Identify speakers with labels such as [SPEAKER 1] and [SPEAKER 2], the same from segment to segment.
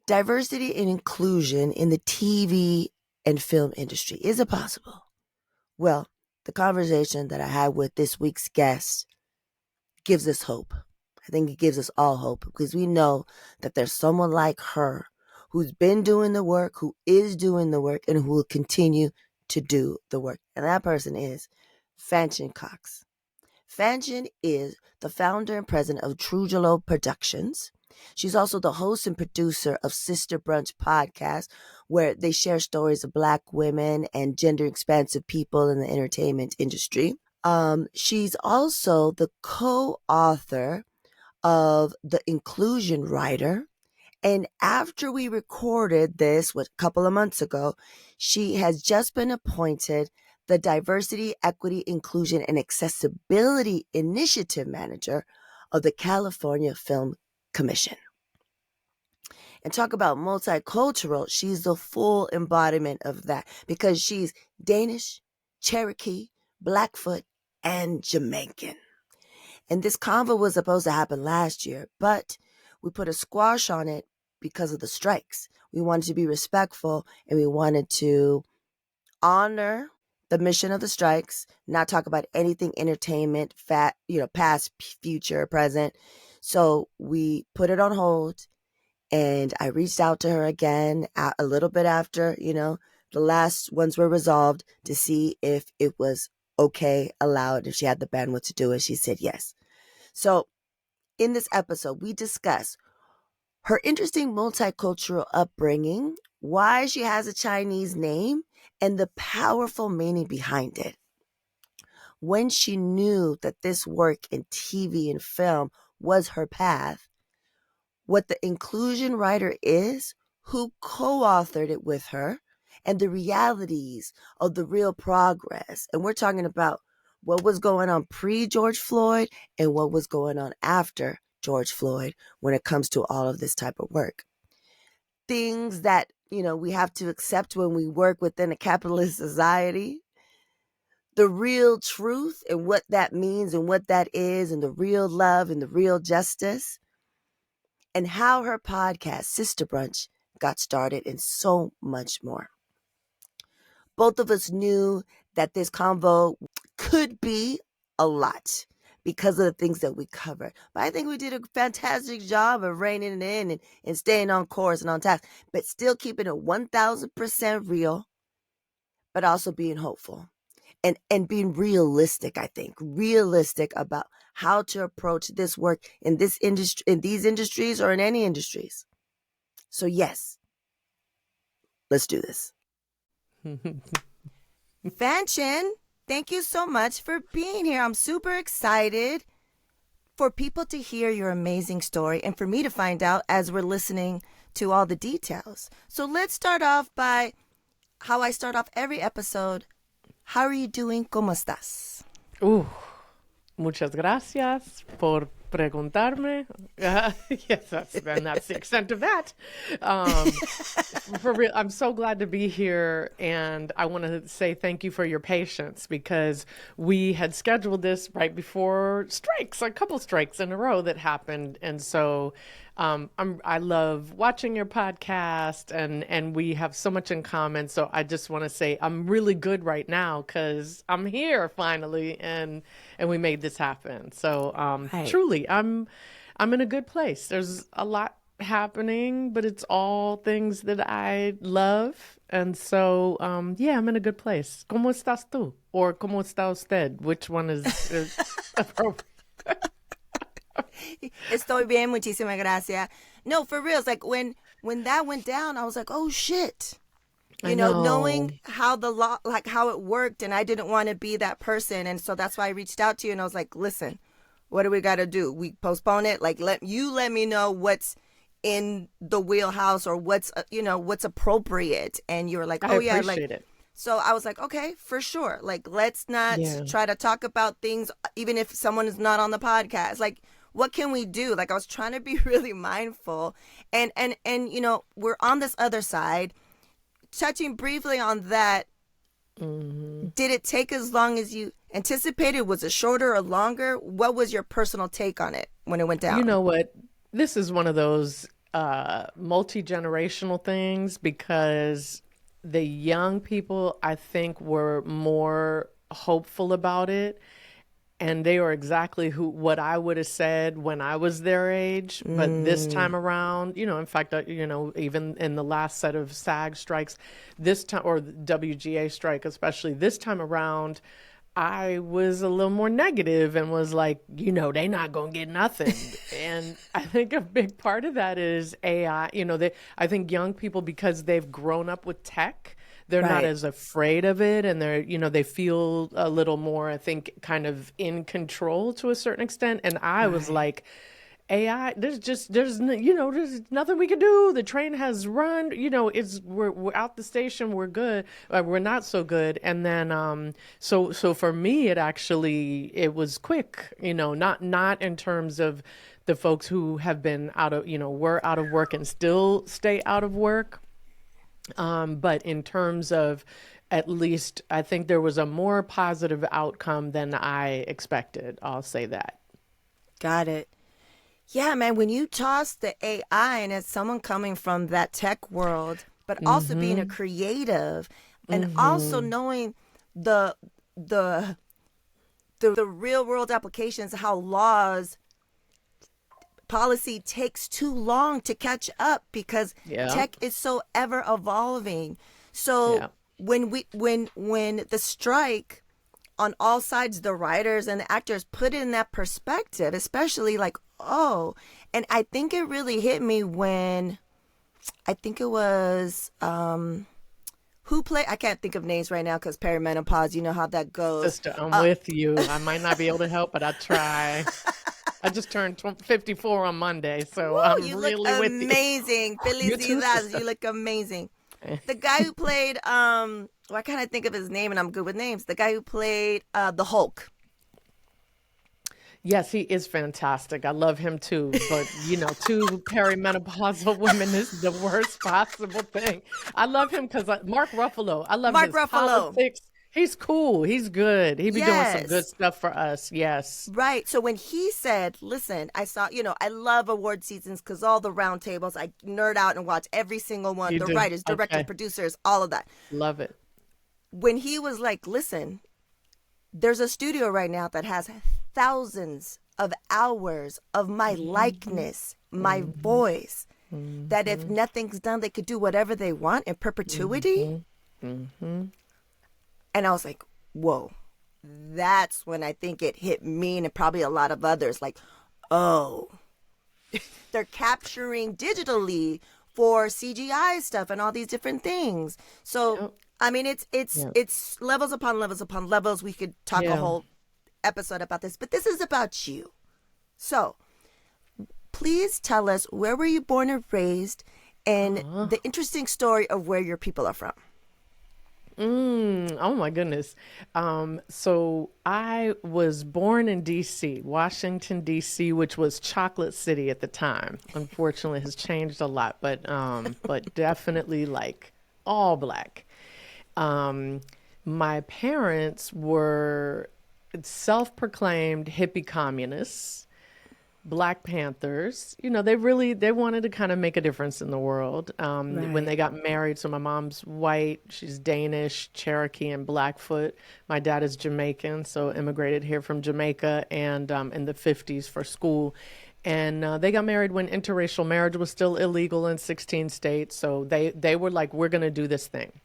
[SPEAKER 1] Diversity and inclusion in the TV and film industry. Is it possible? Well, the conversation that I had with this week's guest gives us hope. I think it gives us all hope because we know that there's someone like her who's been doing the work, who is doing the work, and who will continue to do the work. And that person is Fanshen Cox. Fanshen is the founder and president of TruJuLo Productions. She's also the host and producer of Sista Brunch Podcast, where they share stories of Black women and gender expansive people in the entertainment industry. She's also the co-author of The Inclusion Writer. And after we recorded this a couple of months ago, she has just been appointed the Diversity, Equity, Inclusion, and Accessibility Initiative Manager of the California Film Commission. And talk about multicultural, she's the full embodiment of that because she's Danish, Cherokee, Blackfoot, and Jamaican. And this convo was supposed to happen last year, but we put a squash on it because of the strikes. We wanted to be respectful and we wanted to honor the mission of the strikes, not talk about anything entertainment, past, future, present. So we put it on hold and I reached out to her again a little bit after, the last ones were resolved to see if it was okay, allowed, if she had the bandwidth to do it. She said yes. So in this episode, we discuss her interesting multicultural upbringing, why she has a Chinese name, and the powerful meaning behind it. When she knew that this work in TV and film was her path, what the Inclusion Writer is, who co-authored it with her, and the realities of the real progress. And we're talking about what was going on pre-George Floyd and what was going on after George Floyd when it comes to all of this type of work. Things that, we have to accept when we work within a capitalist society. The real truth and what that means and what that is and the real love and the real justice. And how her podcast, Sista Brunch, got started and so much more. Both of us knew that this convo could be a lot because of the things that we covered. But I think we did a fantastic job of reining it in and staying on course and on task, but still keeping it 1,000% real, but also being hopeful and being realistic, I think, realistic about how to approach this work in this industry, in these industries or in any industries. So yes, let's do this. Fanshen, thank you so much for being here. I'm super excited for people to hear your amazing story and for me to find out as we're listening to all the details. So let's start off by how I start off every episode. How are you doing? ¿Cómo estás?
[SPEAKER 2] Muchas gracias por preguntarme. Yes, that's the extent of that. For real, I'm so glad to be here, and I want to say thank you for your patience because we had scheduled this right before strikes, a couple strikes in a row that happened, and so I love watching your podcast, and we have so much in common. So I just want to say I'm really good right now because I'm here finally, and we made this happen. So Truly, I'm in a good place. There's a lot happening, but it's all things that I love, and so I'm in a good place. ¿Cómo estás tú? Or ¿Cómo está usted? Which one is appropriate?
[SPEAKER 1] Estoy bien, muchísimas gracias. No, for real. It's like when that went down, I was like, oh shit. Knowing how the law, like how it worked, and I didn't want to be that person. And so that's why I reached out to you and I was like, listen, what do we got to do? We postpone it. Like, let me know what's in the wheelhouse or what's appropriate. And you were like, oh yeah.
[SPEAKER 2] Appreciate it.
[SPEAKER 1] So I was like, okay, for sure. Like, let's not try to talk about things, even if someone is not on the podcast. Like, what can we do? Like, I was trying to be really mindful. And we're on this other side. Touching briefly on that, did it take as long as you anticipated? Was it shorter or longer? What was your personal take on it when it went down?
[SPEAKER 2] You know what? This is one of those, multi-generational things, because the young people, I think, were more hopeful about it, and they were exactly what I would have said when I was their age. But this time around, in fact, even in the last set of SAG strikes, this time, or the WGA strike especially, this time around, I was a little more negative and was like, they not gonna get nothing. And I think a big part of that is AI. I think young people, because they've grown up with tech, they're not
[SPEAKER 1] Right.
[SPEAKER 2] as afraid of it, and they feel a little more, I think, kind of in control to a certain extent. And I was
[SPEAKER 1] Right.
[SPEAKER 2] like, AI, there's nothing we can do. The train has run, we're out the station, we're good, we're not so good. And then so for me, it was quick, not in terms of the folks who have been were out of work and still stay out of work. But in terms of, at least, I think there was a more positive outcome than I expected. I'll say that.
[SPEAKER 1] Got it. Yeah, man, when you toss the AI, and as someone coming from that tech world, but also being a creative, and also knowing the the the real world applications, how laws policy takes too long to catch up because
[SPEAKER 2] Yeah.
[SPEAKER 1] tech is so ever evolving. So
[SPEAKER 2] Yeah.
[SPEAKER 1] when the strike on all sides, the writers and the actors put in that perspective, especially like, oh, and I think it really hit me when I think it was who played, I can't think of names right now because perimenopause, you know how that goes.
[SPEAKER 2] Sister, I'm with you. I might not be able to help, but I try. I just turned 54 on Monday, so I'm
[SPEAKER 1] You
[SPEAKER 2] really
[SPEAKER 1] look
[SPEAKER 2] with you.
[SPEAKER 1] amazing.
[SPEAKER 2] You too,
[SPEAKER 1] Felicidades.
[SPEAKER 2] sister.
[SPEAKER 1] You look amazing. The guy who played why can't I think of his name, and I'm good with names. The guy who played the Hulk.
[SPEAKER 2] Yes, he is fantastic. I love him too. But, two perimenopausal women is the worst possible thing. I love him because Mark Ruffalo, I love
[SPEAKER 1] Mark
[SPEAKER 2] his
[SPEAKER 1] Ruffalo.
[SPEAKER 2] politics. He's cool. He's good. He be doing some good
[SPEAKER 1] Yes.
[SPEAKER 2] stuff for us. Yes.
[SPEAKER 1] Right. So when he said, listen, I saw, I love award seasons because all the round tables, I nerd out and watch every single one,
[SPEAKER 2] You
[SPEAKER 1] the
[SPEAKER 2] do?
[SPEAKER 1] writers, directors,
[SPEAKER 2] Okay.
[SPEAKER 1] producers, all of that.
[SPEAKER 2] Love it.
[SPEAKER 1] When he was like, listen, there's a studio right now that has thousands of hours of my likeness, my voice, that if nothing's done, they could do whatever they want in perpetuity. And I was like, whoa, that's when I think it hit me and probably a lot of others. Like, oh, they're capturing digitally for CGI stuff and all these different things. So, I mean, it's levels upon levels upon levels. We could talk a
[SPEAKER 2] Yeah.
[SPEAKER 1] whole episode about this, but this is about you. So, please tell us, where were you born and raised, and the interesting story of where your people are from.
[SPEAKER 2] Oh my goodness. So I was born in DC, Washington, DC, which was Chocolate City at the time. Unfortunately, it has changed a lot, but definitely like all Black. My parents were self-proclaimed hippie communists. Black Panthers, they wanted to kind of make a difference in the world. When they got married, so my mom's white, she's Danish, Cherokee, and Blackfoot. My dad is Jamaican, so immigrated here from Jamaica, and in the 50s for school. And they got married when interracial marriage was still illegal in 16 states. So they were like, we're going to do this thing.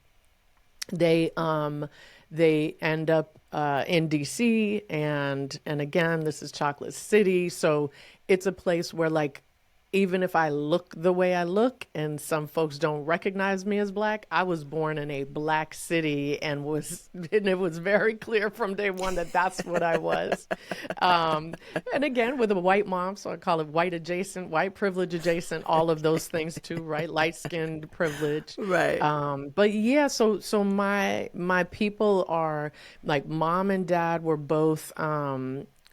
[SPEAKER 2] They end up in DC, and again, this is Chocolate City, so it's a place where, like, even if I look the way I look and some folks don't recognize me as Black, I was born in a Black city and it was very clear from day one that that's what I was. And again, with a white mom, so I call it white adjacent, white privilege adjacent, all of those things too, right? Light-skinned privilege.
[SPEAKER 1] Right.
[SPEAKER 2] But yeah, so my people are like, mom and dad were both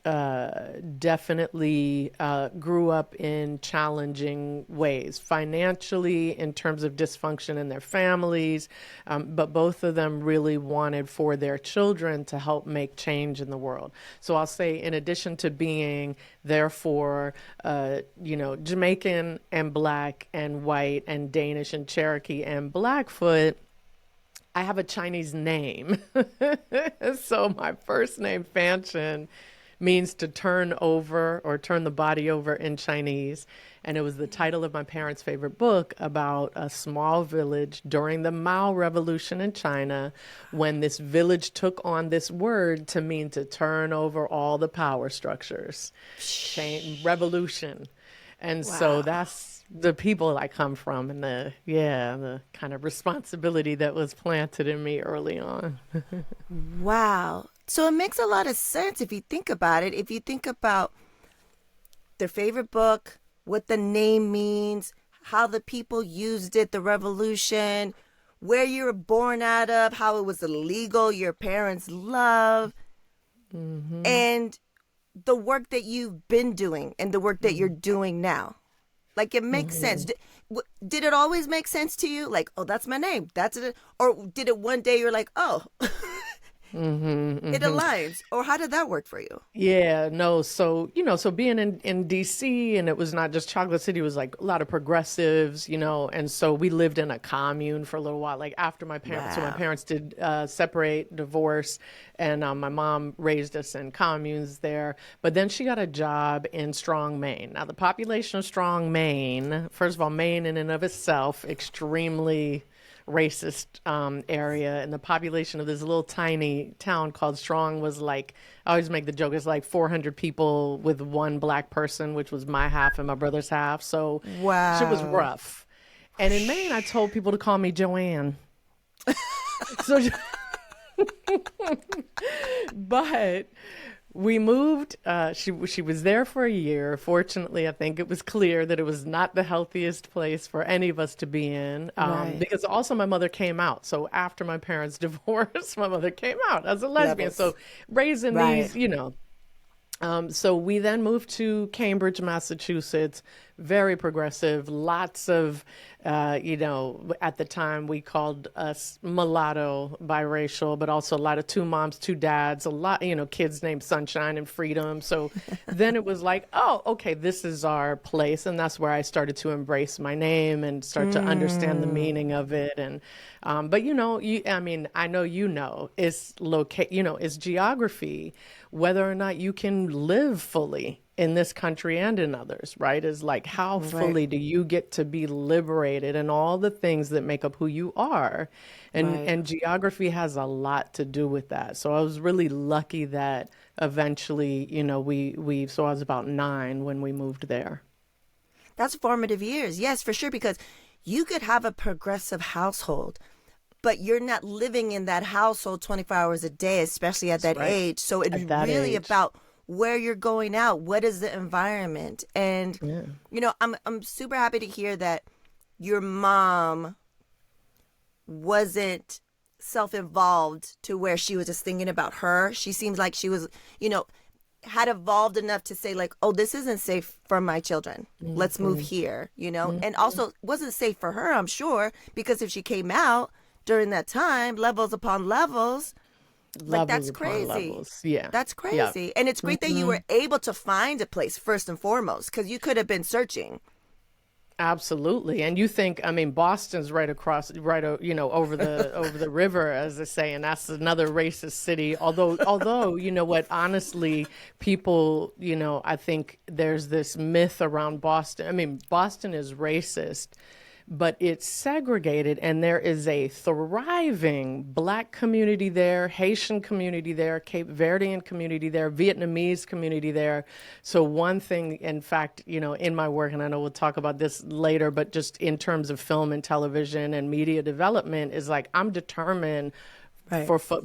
[SPEAKER 2] definitely grew up in challenging ways, financially, in terms of dysfunction in their families. But both of them really wanted for their children to help make change in the world. So I'll say, in addition to being therefore, Jamaican and Black and white and Danish and Cherokee and Blackfoot, I have a Chinese name. So my first name, Fanshen, means to turn over or turn the body over in Chinese. And it was the title of my parents' favorite book about a small village during the Mao Revolution in China, when this village took on this word to mean to turn over all the power structures. Revolution. And so that's the people I come from, and the kind of responsibility that was planted in me early on.
[SPEAKER 1] Wow. So it makes a lot of sense if you think about it. If you think about their favorite book, what the name means, how the people used it, the revolution, where you were born out of, how it was illegal, your parents' love, and the work that you've been doing and the work that you're doing now. Like, it makes sense. Did it always make sense to you? Like, oh, that's my name. That's it. Or did it one day you're like, oh, it aligns? Or how did that work for you?
[SPEAKER 2] Yeah, no. So, so being in DC, and it was not just Chocolate City, it was like a lot of progressives, and so we lived in a commune for a little while, like after my parents. So my parents did separate, divorce, and my mom raised us in communes there. But then she got a job in Strong, Maine. Now, the population of Strong, Maine, first of all, Maine in and of itself, extremely racist area, and the population of this little tiny town called Strong was like, I always make the joke, it's like 400 people with one Black person, which was my half and my brother's half. So
[SPEAKER 1] wow,
[SPEAKER 2] shit was rough. And in Maine, I told people to call me Joanne. So, but we moved. She was there for a year. Fortunately, I think it was clear that it was not the healthiest place for any of us to be in, because also my mother came out. So after my parents' divorce, my mother came out as a lesbian. So raising these, so we then moved to Cambridge, Massachusetts, very progressive, lots of, at the time we called us mulatto, biracial, but also a lot of two moms, two dads, a lot, kids named Sunshine and Freedom. So then it was like, oh, okay, this is our place. And that's where I started to embrace my name and start to understand the meaning of it. And, but I know, it's it's geography, whether or not you can live fully in this country and in others, right? Is like, how fully do you get to be liberated and all the things that make up who you are? And geography has a lot to do with that. So I was really lucky that eventually, so I was about 9 when we moved there.
[SPEAKER 1] That's formative years. Yes, for sure. Because you could have a progressive household, but you're not living in that household 24 hours a day, especially at that age. So it's really about where you're going out, what is the environment. And I'm super happy to hear that your mom wasn't self-involved to where she was just thinking about her. She seems like she was, had evolved enough to say like, oh, this isn't safe for my children. Let's move here, and also wasn't safe for her, I'm sure, because if she came out during that time, levels upon levels, like, that's crazy.
[SPEAKER 2] Yeah.
[SPEAKER 1] That's crazy. And it's great that you were able to find a place first and foremost, because you could have been searching.
[SPEAKER 2] Absolutely. And you think, Boston's right across, over the river, as they say, and that's another racist city. Although, you know what, honestly, people, I think there's this myth around Boston. Boston is racist, but it's segregated, and there is a thriving Black community there, Haitian community there, Cape Verdean community there, Vietnamese community there. So one thing, in fact, in my work, and I know we'll talk about this later, but just in terms of film and television and media development, is like, I'm determined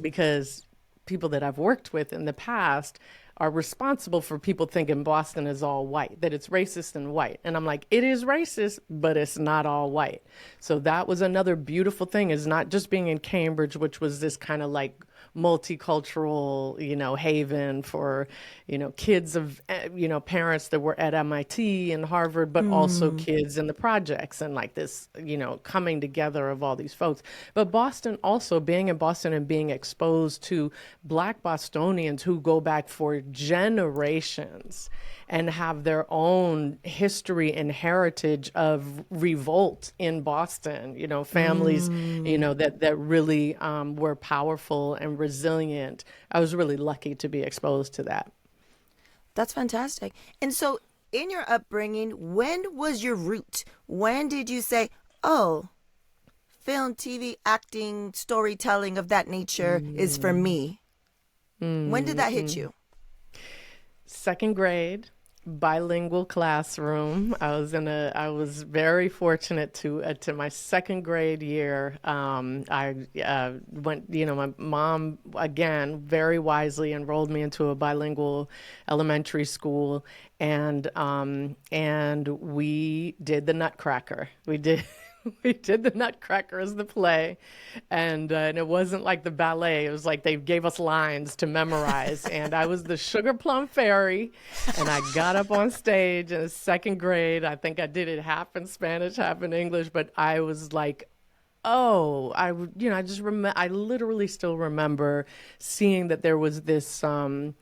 [SPEAKER 2] because people that I've worked with in the past are responsible for people thinking Boston is all white, that it's racist and white. And I'm like, it is racist, but it's not all white. So that was another beautiful thing, is not just being in Cambridge, which was this kind of like multicultural, haven for, kids of, parents that were at MIT and Harvard, but also kids in the projects, and like this, coming together of all these folks. But Boston, also being in Boston and being exposed to Black Bostonians who go back for generations and have their own history and heritage of revolt in Boston, families, that really were powerful and resilient. I was really lucky to be exposed to that.
[SPEAKER 1] That's fantastic. And so in your upbringing, when was your root? When did you say, oh, film, TV, acting, storytelling of that nature is for me? When did that hit you?
[SPEAKER 2] Second grade, bilingual classroom. I was very fortunate to my second grade year. I went, my mom, again, very wisely enrolled me into a bilingual elementary school, and we did the Nutcracker. We did the Nutcracker as the play, and it wasn't like the ballet. It was like they gave us lines to memorize, and I was the Sugar Plum Fairy, and I got up on stage in the second grade. I think I did it half in Spanish, half in English, but I was like, oh, I literally still remember seeing that there was this kind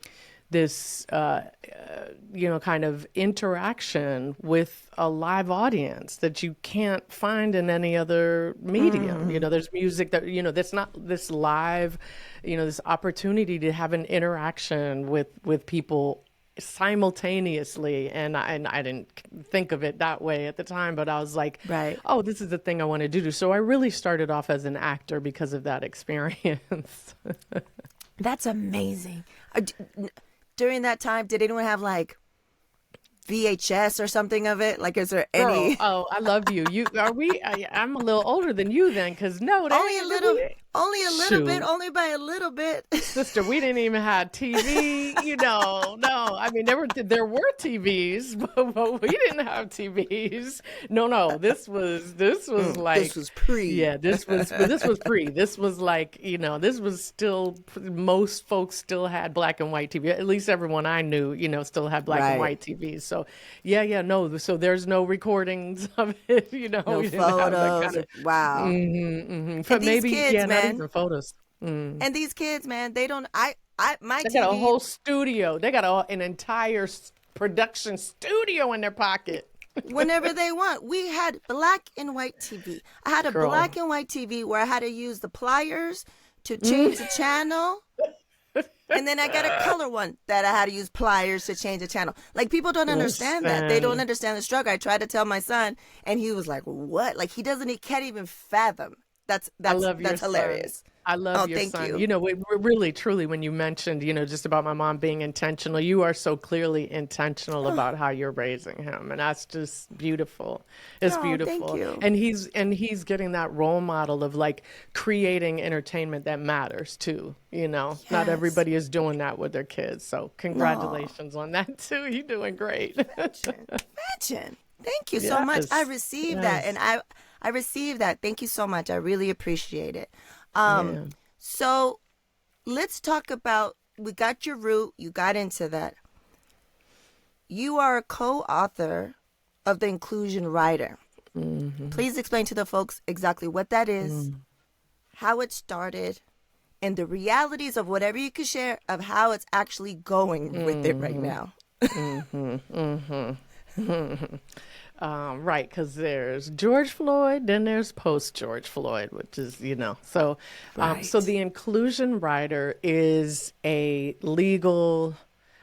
[SPEAKER 2] of interaction with a live audience that you can't find in any other medium. There's music that, that's not this live, this opportunity to have an interaction with people simultaneously. And I didn't think of it that way at the time, but I was like,
[SPEAKER 1] right.
[SPEAKER 2] Oh, this is the thing I want to do. So I really started off as an actor because of that experience.
[SPEAKER 1] That's amazing. During that time, did anyone have like VHS or something of it? Like, is there any?
[SPEAKER 2] Girl, I love you. I'm a little older than you then, because no,
[SPEAKER 1] only a little bit, only by a little bit.
[SPEAKER 2] Sister, we didn't even have TV. No. I mean, there were TVs, but we didn't have TVs. No. This was like,
[SPEAKER 1] this was pre.
[SPEAKER 2] Yeah, this was pre. This was like, this was still, most folks still had black and white TV. At least everyone I knew, still had black and white TVs. So no. So there's no recordings of it.
[SPEAKER 1] No photos. Wow.
[SPEAKER 2] But maybe
[SPEAKER 1] kids,
[SPEAKER 2] not even photos.
[SPEAKER 1] And these kids, man, they don't. They
[SPEAKER 2] got a whole studio. They got an entire production studio in their pocket.
[SPEAKER 1] Whenever they want. We had black and white TV. I had a black and white TV where I had to use the pliers to change the channel. And then I got a color one that I had to use pliers to change the channel. Like, people don't understand that. They don't understand the struggle. I tried to tell my son, and he was like, what? Like, he can't even fathom. That's hilarious.
[SPEAKER 2] Son. I love your son. You. We really, truly, when you mentioned, just about my mom being intentional, you are so clearly intentional about how you're raising him. And that's just beautiful. It's beautiful.
[SPEAKER 1] Thank you.
[SPEAKER 2] And he's getting that role model of like creating entertainment that matters too.
[SPEAKER 1] Yes.
[SPEAKER 2] Not everybody is doing that with their kids. So congratulations on that too. You're doing great.
[SPEAKER 1] Imagine. Thank you so much. I received that. And I received that. Thank you so much. I really appreciate it. So let's talk about, we got your root, you got into that. You are a co-author of The Inclusion Rider. Please explain to the folks exactly what that is, how it started, and the realities of whatever you could share of how it's actually going with it right now.
[SPEAKER 2] Right, because there's George Floyd, then there's post-George Floyd, which is, So, so the Inclusion Rider is a legal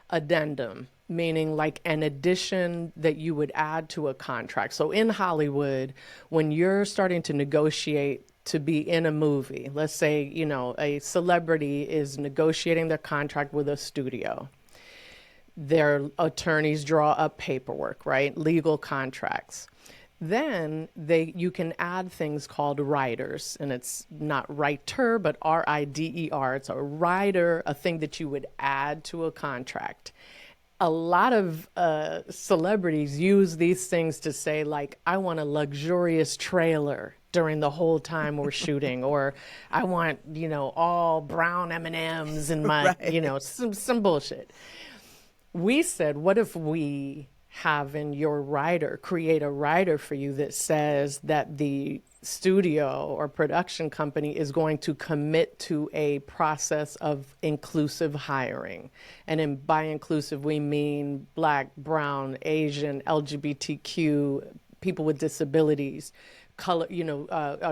[SPEAKER 2] addendum, meaning like an addition that you would add to a contract. So in Hollywood, when you're starting to negotiate to be in a movie, let's say, a celebrity is negotiating their contract with a studio. Their attorneys draw up paperwork, right? Legal contracts. Then you can add things called riders, and it's not writer, but RIDER. It's a rider, a thing that you would add to a contract. A lot of celebrities use these things to say, like, I want a luxurious trailer during the whole time we're shooting, or I want, all brown M&Ms in my,
[SPEAKER 1] Right.
[SPEAKER 2] some bullshit. We said, what if we have in your rider, create a rider for you that says that the studio or production company is going to commit to a process of inclusive hiring. And by inclusive, we mean Black, Brown, Asian, LGBTQ, people with disabilities, color,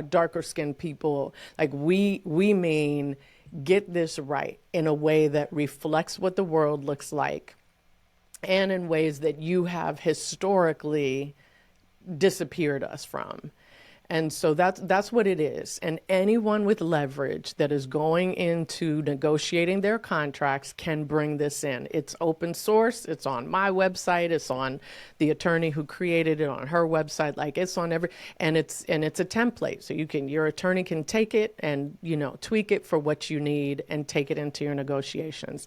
[SPEAKER 2] darker skinned people. Like we mean get this right in a way that reflects what the world looks like, and in ways that you have historically disappeared us from. And so that's what it is. And anyone with leverage that is going into negotiating their contracts can bring this in. It's open source. It's on my website. It's on the attorney who created it on her website. Like it's on and it's a template. So your attorney can take it and, tweak it for what you need and take it into your negotiations.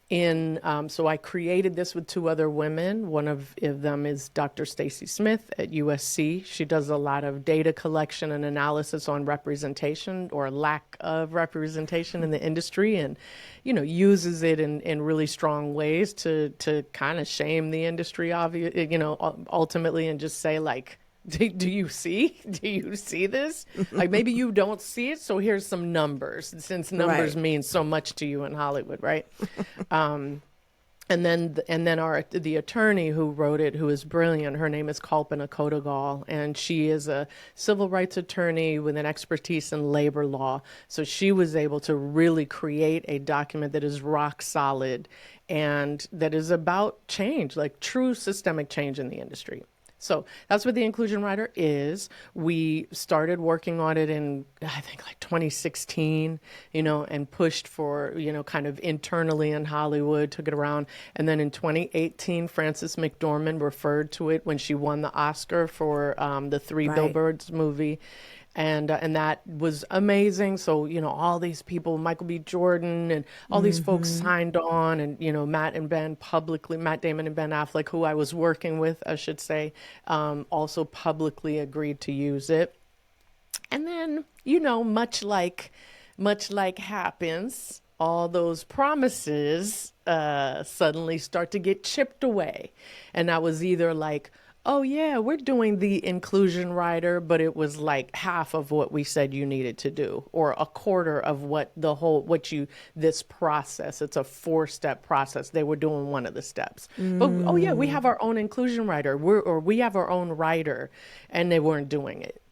[SPEAKER 2] So I created this with two other women. One of them is Dr. Stacy Smith at USC. She does a lot of data collection and analysis on representation or lack of representation in the industry, and uses it in really strong ways to kind of shame the industry, ultimately, and just say like, do you see this? Like maybe you don't see it. So here's some numbers, since numbers mean so much to you in Hollywood. Right. And then the attorney who wrote it, who is brilliant, her name is Kalpana Kodagal, and she is a civil rights attorney with an expertise in labor law. So she was able to really create a document that is rock solid and that is about change, like true systemic change in the industry. So that's what the Inclusion Rider is. We started working on it in, I think, like 2016, and pushed for, kind of internally in Hollywood, took it around. And then in 2018, Frances McDormand referred to it when she won the Oscar for the Three Billboards movie. And that was amazing. So, all these people, Michael B. Jordan and all these folks signed on, and, Matt Damon and Ben Affleck, who I was working with, I should say, also publicly agreed to use it. And then, much like happens, all those promises suddenly start to get chipped away. And that was either like, oh yeah, we're doing the Inclusion Rider, but it was like half of what we said you needed to do, or a quarter of this process. It's a 4-step process. They were doing one of the steps. But oh yeah, we have our own Inclusion Rider, we have our own writer, and they weren't doing it.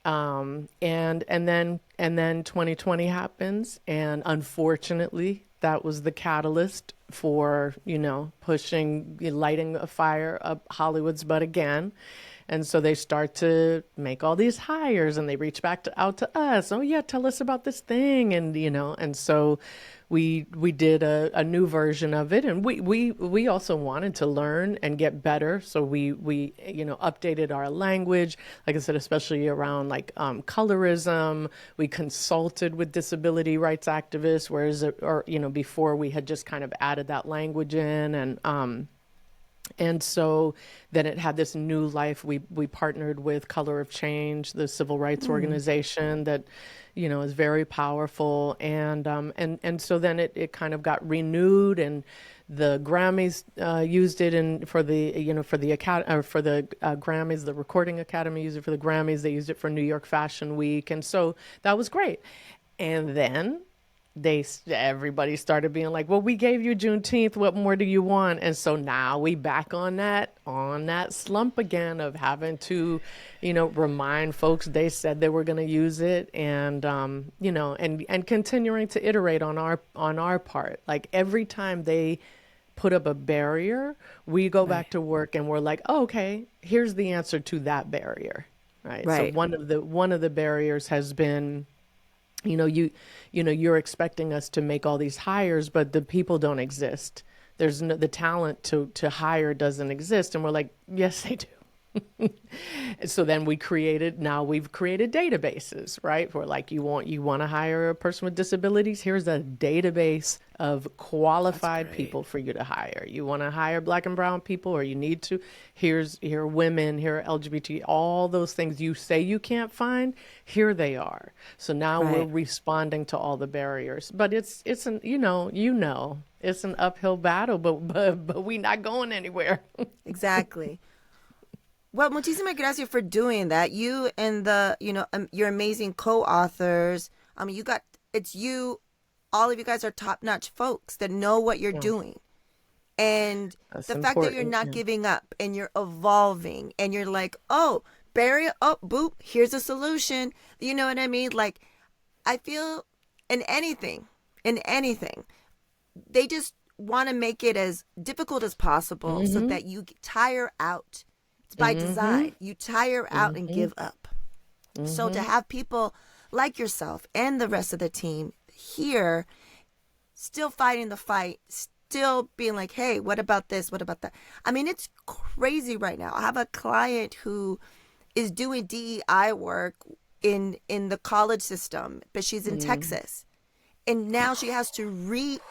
[SPEAKER 2] And then 2020 happens, and unfortunately, that was the catalyst for, lighting a fire up Hollywood's butt again. And so they start to make all these hires, and they reach out to us. Oh yeah, tell us about this thing. And, and so we did a new version of it, and we also wanted to learn and get better. So we updated our language, like I said, especially around like colorism. We consulted with disability rights activists, before we had just kind of added that language in, and so then it had this new life. We partnered with Color of Change, the civil rights organization that, is very powerful. And so then it kind of got renewed, and the Grammys used it for the Grammys, the Recording Academy used it for the Grammys. They used it for New York Fashion Week. And so that was great. And then everybody started being like, well, we gave you Juneteenth, what more do you want? And so now we back on that slump again of having to, remind folks they said they were going to use it, and and continuing to iterate on our part. Like every time they put up a barrier, we go back to work and we're like, oh, okay, here's the answer to that barrier. Right. So one of the barriers has been, you're expecting us to make all these hires, but the people don't exist. The talent to hire doesn't exist. And we're like, yes, they do. So then we've created databases, right? Where like you want to hire a person with disabilities, here's a database of qualified people for you to hire. You want to hire Black and brown people, or you need to, here are women, here are LGBT, all those things you say you can't find, here they are. So now we're responding to all the barriers. But it's an it's an uphill battle, but we not going anywhere.
[SPEAKER 1] Exactly. Well, muchísimas gracias for doing that. You and your amazing co-authors. I mean, all of you guys are top-notch folks that know what you're doing. And
[SPEAKER 2] That's
[SPEAKER 1] the fact that you're not giving up and you're evolving and you're like, oh, barrier, oh, boop, here's a solution. You know what I mean? Like, I feel in anything, they just want to make it as difficult as possible so that you tire out. It's by design. You tire out and give up. So to have people like yourself and the rest of the team here still fighting the fight, still being like, hey, what about this? What about that? I mean, it's crazy right now. I have a client who is doing DEI work in the college system, but she's in Texas. And now she has to reword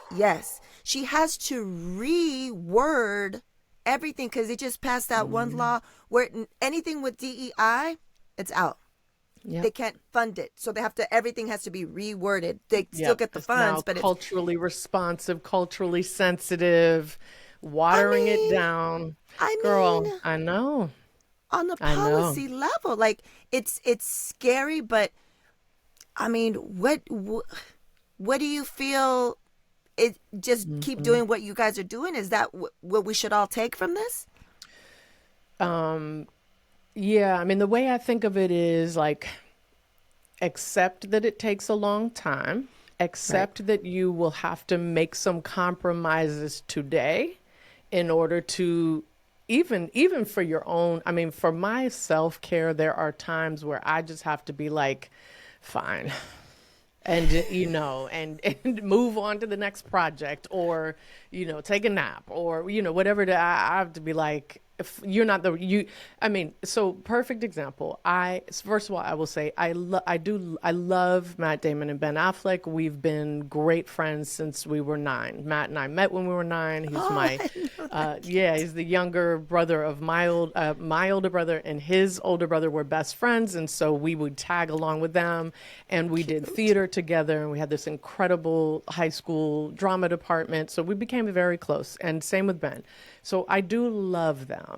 [SPEAKER 1] everything because they just passed that one law where anything with DEI, it's out. Yep. They can't fund it, so everything has to be reworded. They still get the funds, but
[SPEAKER 2] culturally responsive, culturally sensitive, watering it down. Girl, I know.
[SPEAKER 1] On the policy level, like it's scary, but I mean, what do you feel? It just keep doing what you guys are doing. Is that what we should all take from this?
[SPEAKER 2] Yeah, I mean, the way I think of it is like, accept that it takes a long time, accept that you will have to make some compromises today in order to even for your own, I mean, for my self-care, there are times where I just have to be like, fine. And, and move on to the next project, or, take a nap, or, whatever. I have to be like, if you're not so perfect example. First of all, I will say, I love Matt Damon and Ben Affleck. We've been great friends since we were 9. Matt and I met when we were 9. He's he's the younger brother of my older brother, and his older brother were best friends. And so we would tag along with them, and we did theater together, and we had this incredible high school drama department. So we became very close, and same with Ben. So I do love them.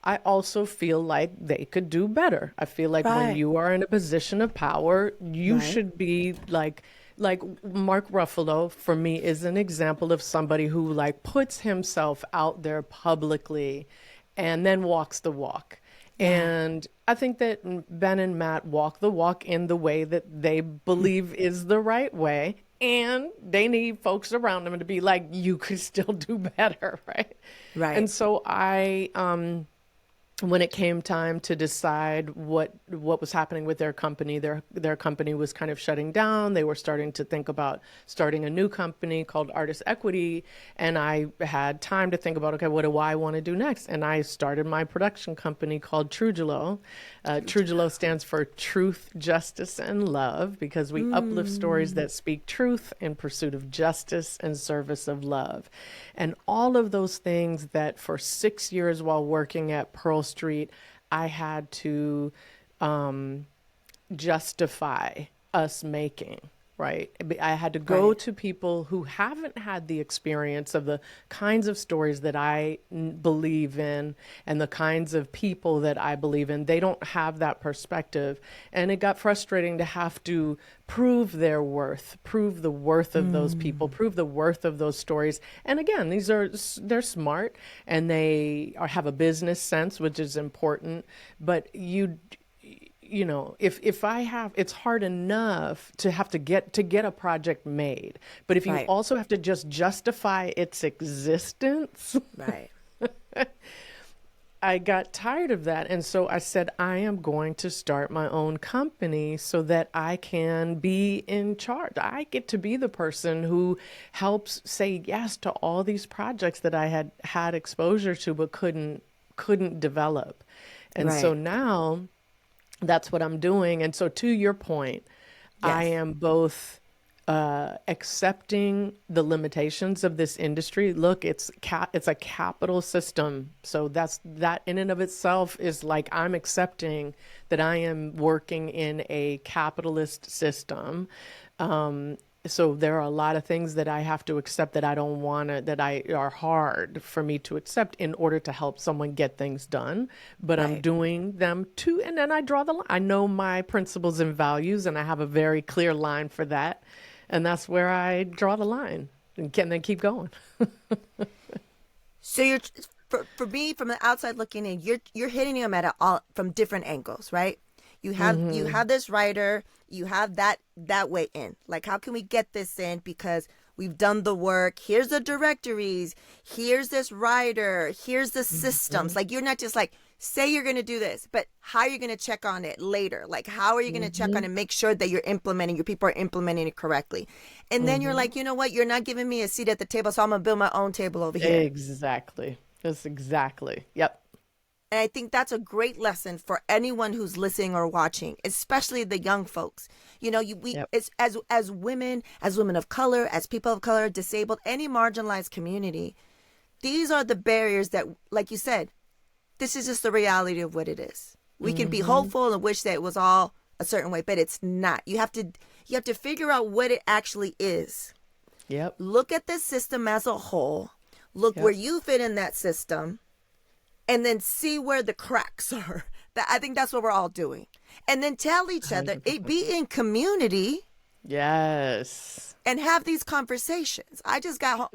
[SPEAKER 2] I also feel like they could do better. I feel like when you are in a position of power, you should be like Mark Ruffalo, for me, is an example of somebody who like puts himself out there publicly and then walks the walk. And I think that Ben and Matt walk the walk in the way that they believe is the right way. And they need folks around them to be like, you could still do better, right? Right. And so when it came time to decide what was happening with their company, their company was kind of shutting down. They were starting to think about starting a new company called Artist Equity. And I had time to think about, okay, what do I want to do next? And I started my production company called TruJuLo. TruJuLo stands for Truth, Justice, and Love, because we uplift stories that speak truth in pursuit of justice and service of love. And all of those things that for 6 years while working at Pearl Street, I had to justify us making, right? I had to go to people who haven't had the experience of the kinds of stories that I believe in and the kinds of people that I believe in. They don't have that perspective. And it got frustrating to have to prove their worth, prove the worth of those people, prove the worth of those stories. And again, they're smart, and they have a business sense, which is important. But if I have, it's hard enough to have to get a project made. But if you also have to just justify its existence, I got tired of that. And so I said, I am going to start my own company so that I can be in charge. I get to be the person who helps say yes to all these projects that I had exposure to but couldn't develop. And so
[SPEAKER 1] Right.
[SPEAKER 2] now that's what I'm doing. And so to your point, I
[SPEAKER 1] Yes.
[SPEAKER 2] am both accepting the limitations of this industry. Look, it's a capital system, so that in and of itself is like I'm accepting that I am working in a capitalist system. So there are a lot of things that I have to accept that I don't want to, that I are hard for me to accept in order to help someone get things done. But I'm
[SPEAKER 1] Right.
[SPEAKER 2] doing them too, and then I draw the line. I know my principles and values, and I have a very clear line for that, and that's where I draw the line, and can then keep going.
[SPEAKER 1] So you're for me from the outside looking in, you're hitting them at all from different angles, right? You have this writer, you have that way in. Like, how can we get this in? Because we've done the work. Here's the directories. Here's this writer. Here's the systems. Like, you're not just like, say you're going to do this, but how are you going to check on it later? Like, how are you going to check on it and make sure that your people are implementing it correctly? And then you're like, you know what? You're not giving me a seat at the table, so I'm going to build my own table over here.
[SPEAKER 2] Exactly. That's exactly. Yep.
[SPEAKER 1] And I think that's a great lesson for anyone who's listening or watching, especially the young folks. You know,
[SPEAKER 2] Yep.
[SPEAKER 1] it's, as women of color, as people of color, disabled, any marginalized community, these are the barriers that, like you said, this is just the reality of what it is. We can be hopeful and wish that it was all a certain way, but it's not. You have to figure out what it actually is.
[SPEAKER 2] Yep.
[SPEAKER 1] Look at the system as a whole. Look where you fit in that system. And then see where the cracks are. I think that's what we're all doing. And then tell each other, be in community.
[SPEAKER 2] Yes.
[SPEAKER 1] And have these conversations. I just got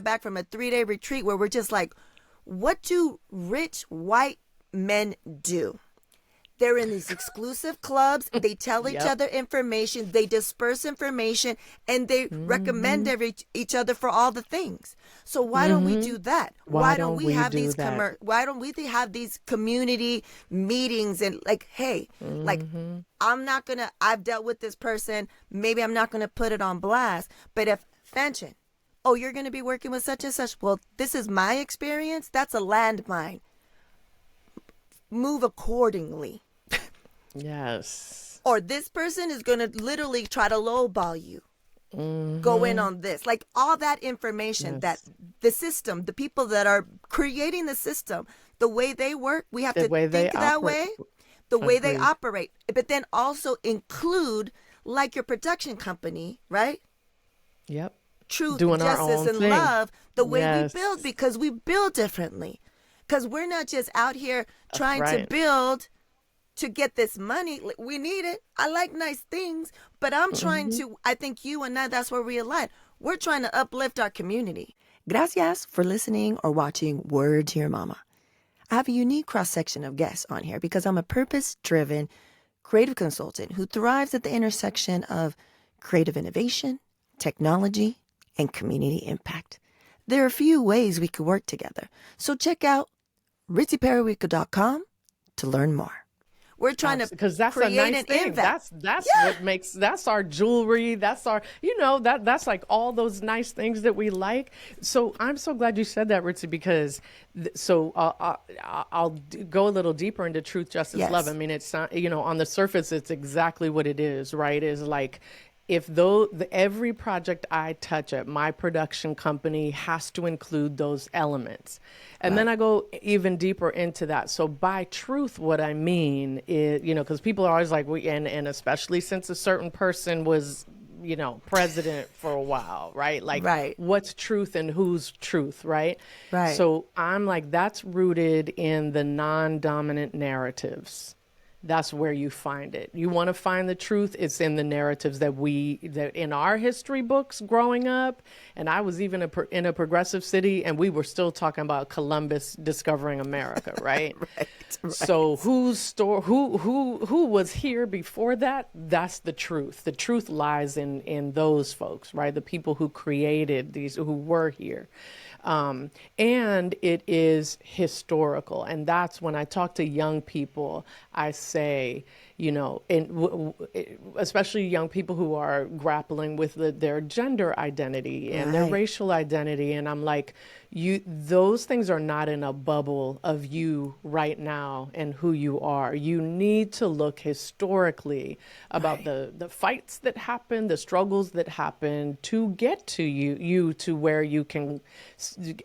[SPEAKER 1] back from a 3-day retreat where we're just like, what do rich white men do? They're in these exclusive clubs. They tell each other information. They disperse information, and they recommend each other for all the things. So why don't we do that? Why don't we have these why don't we have these community meetings and like, hey, like I've dealt with this person. Maybe I'm not gonna put it on blast. But if Fanshen, oh, you're gonna be working with such and such. Well, this is my experience. That's a landmine. Move accordingly.
[SPEAKER 2] Yes.
[SPEAKER 1] Or this person is going to literally try to lowball you. Go in on this. Like all that information that the system, the people that are creating the system, the way they work, we have to think that way, the way they operate. But then also include like your production company, right?
[SPEAKER 2] Yep.
[SPEAKER 1] Truth,
[SPEAKER 2] Doing our
[SPEAKER 1] justice,
[SPEAKER 2] own
[SPEAKER 1] and
[SPEAKER 2] thing.
[SPEAKER 1] love, the way
[SPEAKER 2] Yes.
[SPEAKER 1] we build, because we build differently. Because we're not just out here trying to
[SPEAKER 2] right.
[SPEAKER 1] build to get this money. We need it. I like nice things, but I'm trying to, I think you and I, that's where we align. We're trying to uplift our community. Gracias for listening or watching Word to Your Mama. I have a unique cross-section of guests on here because I'm a purpose-driven creative consultant who thrives at the intersection of creative innovation, technology, and community impact. There are a few ways we could work together. So check out ritzyperiwinkle.com to learn more. We're trying to
[SPEAKER 2] because that's a
[SPEAKER 1] create
[SPEAKER 2] nice
[SPEAKER 1] an
[SPEAKER 2] thing.
[SPEAKER 1] impact.
[SPEAKER 2] That's what makes, that's our jewelry. That's our, that's like all those nice things that we like. So I'm so glad you said that, Ritzy, because I'll go a little deeper into truth, justice,
[SPEAKER 1] Yes.
[SPEAKER 2] love. I mean, it's not, on the surface, it's exactly what it is, right? Is like, if every project I touch at my production company has to include those elements. And then I go even deeper into that. So by truth, what I mean is, because people are always like, and especially since a certain person was, president for a while, right? Like,
[SPEAKER 1] Right.
[SPEAKER 2] what's truth and who's truth, right?
[SPEAKER 1] Right.
[SPEAKER 2] So I'm like, that's rooted in the non-dominant narratives. That's where you find it. You want to find the truth, it's in the narratives that in our history books growing up. And I was even in a progressive city, and we were still talking about Columbus discovering America, right?
[SPEAKER 1] Right.
[SPEAKER 2] So who was here before that? That's the truth. The truth lies in those folks, right? The people who created these, who were here. And it is historical. And that's when I talk to young people, I say, and especially young people who are grappling with their gender identity and their racial identity. And I'm like, those things are not in a bubble of you right now and who you are. You need to look historically about the fights that happen, the struggles that happen to get to you to where you can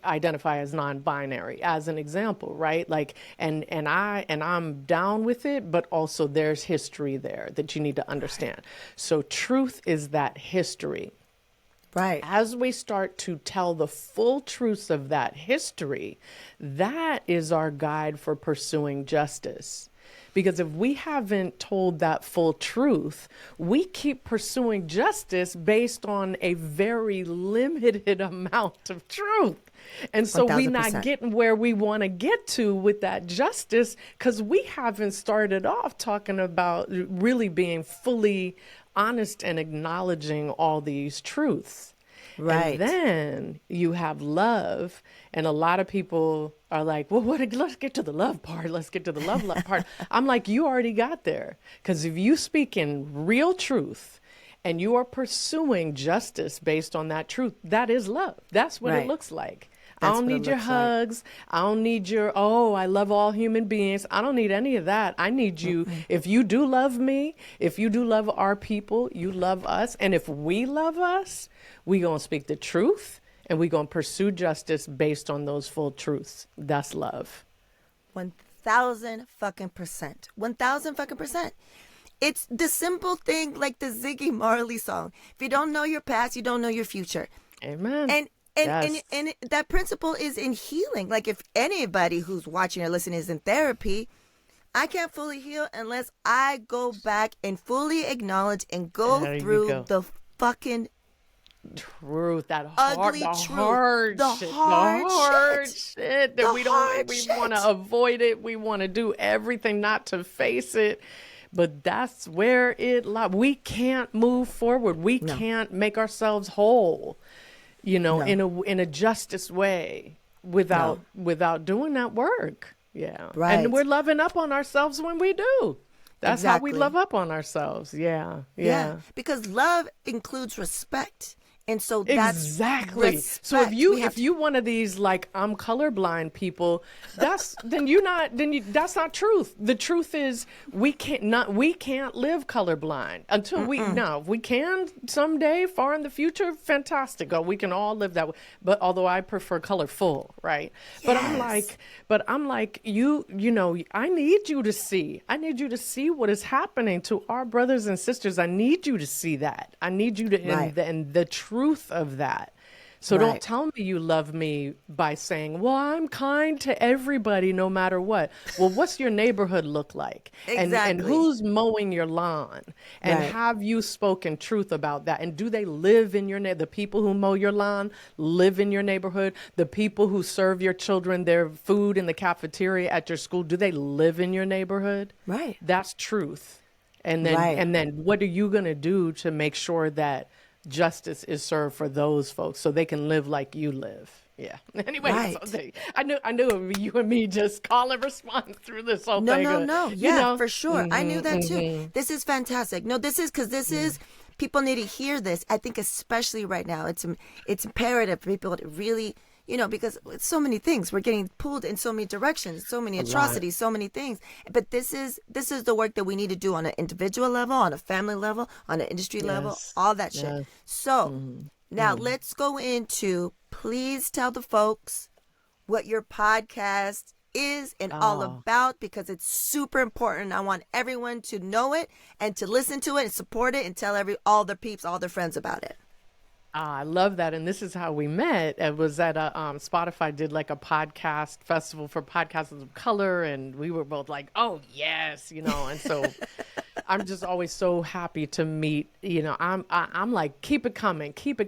[SPEAKER 2] identify as non-binary, as an example, right? Like, and I'm down with it, but also there's history there that you need to understand. So truth is that history.
[SPEAKER 1] Right.
[SPEAKER 2] As we start to tell the full truths of that history, that is our guide for pursuing justice. Because if we haven't told that full truth, we keep pursuing justice based on a very limited amount of truth. And so we're not getting where we want to get to with that justice because we haven't started off talking about really being fully honest and acknowledging all these truths.
[SPEAKER 1] Right.
[SPEAKER 2] And then you have love. And a lot of people are like, well, let's get to the love part. Let's get to the love part. I'm like, you already got there. Because if you speak in real truth and you are pursuing justice based on that truth, that is love. That's what it looks like. I don't need your hugs. I don't need your, I love all human beings. I don't need any of that. I need you. If you do love me, if you do love our people, you love us. And if we love us, we going to speak the truth and we going to pursue justice based on those full truths. That's love.
[SPEAKER 1] 1,000 fucking percent. 1,000 fucking percent. It's the simple thing like the Ziggy Marley song. If you don't know your past, you don't know your future.
[SPEAKER 2] Amen.
[SPEAKER 1] And that principle is in healing. Like if anybody who's watching or listening is in therapy, I can't fully heal unless I go back and fully acknowledge and go through the fucking
[SPEAKER 2] truth, that
[SPEAKER 1] ugly
[SPEAKER 2] hard shit that we want to avoid it. We want to do everything not to face it. But that's where it lies. We can't move forward. We can't make ourselves whole. In a justice way without doing that work. Yeah.
[SPEAKER 1] Right.
[SPEAKER 2] And we're loving up on ourselves when we do. That's how we love up on ourselves. Yeah.
[SPEAKER 1] Because love includes respect. And so that's
[SPEAKER 2] exactly.
[SPEAKER 1] Respect.
[SPEAKER 2] So if you one of these like I'm colorblind people, that's that's not truth. The truth is we can't live colorblind until we can someday far in the future. Fantastic. Oh, we can all live that way. But although I prefer colorful, right?
[SPEAKER 1] Yes.
[SPEAKER 2] But I'm like I need you to see. I need you to see what is happening to our brothers and sisters. I need you to see that. I need you to and the truth of that. So don't tell me you love me by saying, well, I'm kind to everybody no matter what. Well, what's your neighborhood look like?
[SPEAKER 1] Exactly.
[SPEAKER 2] And who's mowing your lawn? And have you spoken truth about that? And do they live in your the people who mow your lawn live in your neighborhood? The people who serve your children their food in the cafeteria at your school, do they live in your neighborhood?
[SPEAKER 1] Right.
[SPEAKER 2] That's truth. And then what are you going to do to make sure that justice is served for those folks so they can live like you live? Yeah. Anyway, I knew you and me just call and respond through this whole thing.
[SPEAKER 1] No. Yeah, for sure. I knew that too. This is fantastic. No, this is people need to hear this. I think especially right now, it's imperative for people to really, because it's so many things. We're getting pulled in so many directions, so many atrocities, so many things. But this is the work that we need to do on an individual level, on a family level, on an industry level, all that shit. So now let's go into, please tell the folks what your podcast is and all about, because it's super important. I want everyone to know it and to listen to it and support it and tell all their peeps, all their friends about it.
[SPEAKER 2] I love that. And this is how we met. It was at Spotify did like a podcast festival for podcasters of color. And we were both like, oh, yes, and so I'm just always so happy to meet, I'm like, keep it coming, keep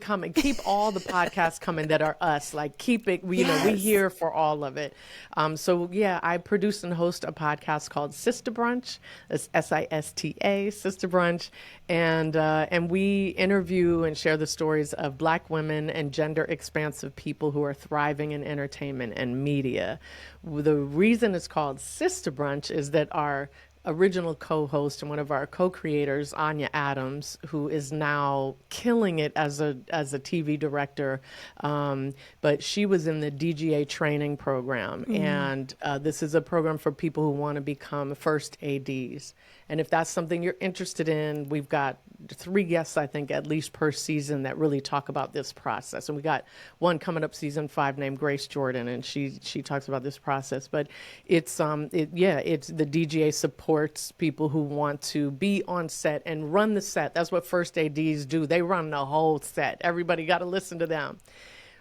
[SPEAKER 2] all the podcasts coming that are us, like keep it, we here for all of it. I produce and host a podcast called Sista Brunch. It's SISTA, Sista Brunch. And we interview and share the stories of Black women and gender expansive people who are thriving in entertainment and media. The reason it's called Sista Brunch is that our original co-host and one of our co-creators, Anya Adams, who is now killing it as a TV director. But she was in the DGA training program, and this is a program for people who want to become first ADs. And if that's something you're interested in, we've got 3 guests, I think, at least per season that really talk about this process. And we got one coming up season 5 named Grace Jordan, and she talks about this process. But it's it's the DGA supports people who want to be on set and run the set. That's what first ADs do. They run the whole set. Everybody got to listen to them.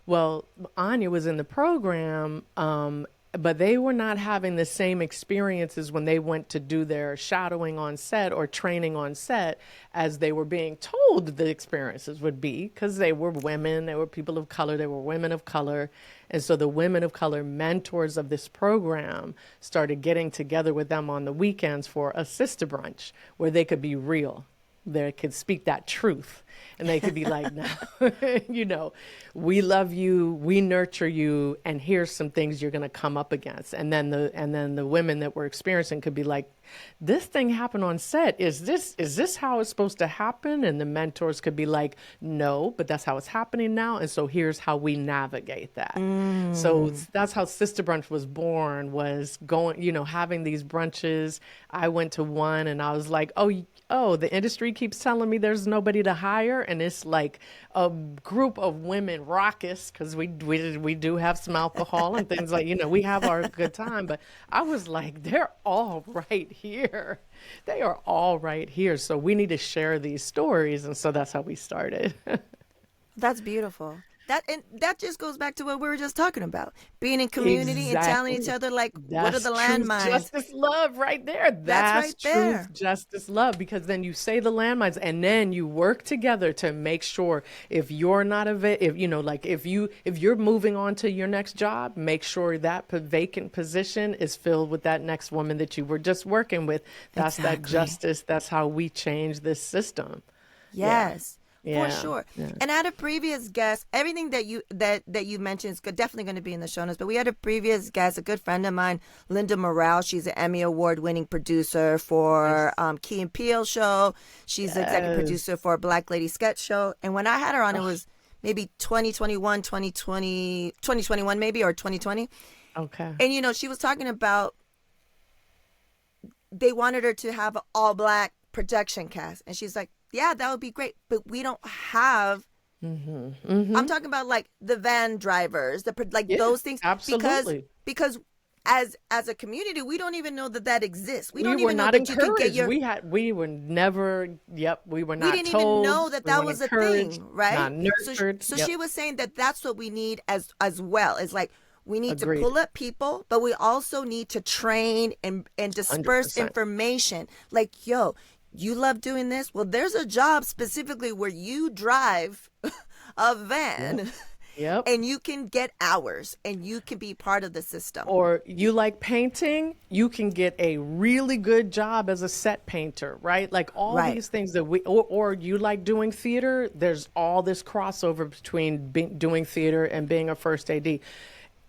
[SPEAKER 2] Well, Anya was in the program, but they were not having the same experiences when they went to do their shadowing on set or training on set as they were being told the experiences would be, because they were women, they were people of color, they were women of color. And so the women of color mentors of this program started getting together with them on the weekends for a Sista Brunch where they could be real. They could speak that truth, and they could be like, no, we love you, we nurture you, and here's some things you're going to come up against. And then the women that were experiencing could be like, this thing happened on set. Is this how it's supposed to happen? And the mentors could be like, no, but that's how it's happening now. And so here's how we navigate that. So that's how Sista Brunch was born, was going, having these brunches. I went to one and I was like, oh, the industry keeps telling me there's nobody to hire. And it's like a group of women raucous, because we do have some alcohol and things like, we have our good time. But I was like, they're all right here. They are all right here. So we need to share these stories. And so that's how we started.
[SPEAKER 1] That's beautiful. That just goes back to what we were just talking about. Being in community and telling each other, like, what are the landmines?
[SPEAKER 2] Justice, love right there. That's right there. Truth, justice, love. Because then you say the landmines and then you work together to make sure if you're not if you're moving on to your next job, make sure that vacant position is filled with that next woman that you were just working with. That's that justice. That's how we change this system.
[SPEAKER 1] Yes.
[SPEAKER 2] Yeah.
[SPEAKER 1] For sure.
[SPEAKER 2] Yeah.
[SPEAKER 1] And I had a previous guest, everything that you mentioned is definitely going to be in the show notes, but we had a previous guest, a good friend of mine, Linda Morale. She's an Emmy Award-winning producer for Key and Peele show. She's the executive producer for Black Lady Sketch Show. And when I had her on, it was maybe 2021 maybe, or 2020.
[SPEAKER 2] Okay.
[SPEAKER 1] And, she was talking about they wanted her to have an all-black production cast. And she's like, yeah, that would be great, but we don't have. I'm talking about like the van drivers, those things.
[SPEAKER 2] Absolutely.
[SPEAKER 1] Because as a community, we don't even know that exists. We don't
[SPEAKER 2] were
[SPEAKER 1] even know
[SPEAKER 2] not
[SPEAKER 1] that
[SPEAKER 2] encouraged.
[SPEAKER 1] You could get your.
[SPEAKER 2] We were never. Yep, we were not.
[SPEAKER 1] We didn't
[SPEAKER 2] told.
[SPEAKER 1] even know that was a thing, right?
[SPEAKER 2] Not nurtured.
[SPEAKER 1] So she was saying that that's what we need as well. Is like we need
[SPEAKER 2] Agreed.
[SPEAKER 1] to pull up people, but we also need to train and disperse
[SPEAKER 2] 100%.
[SPEAKER 1] information. Like, you love doing this? Well, there's a job specifically where you drive a van.
[SPEAKER 2] Yep.
[SPEAKER 1] And you can get hours and you can be part of the system.
[SPEAKER 2] Or you like painting, you can get a really good job as a set painter, right? Like all these things that or you like doing theater, there's all this crossover between doing theater and being a first AD.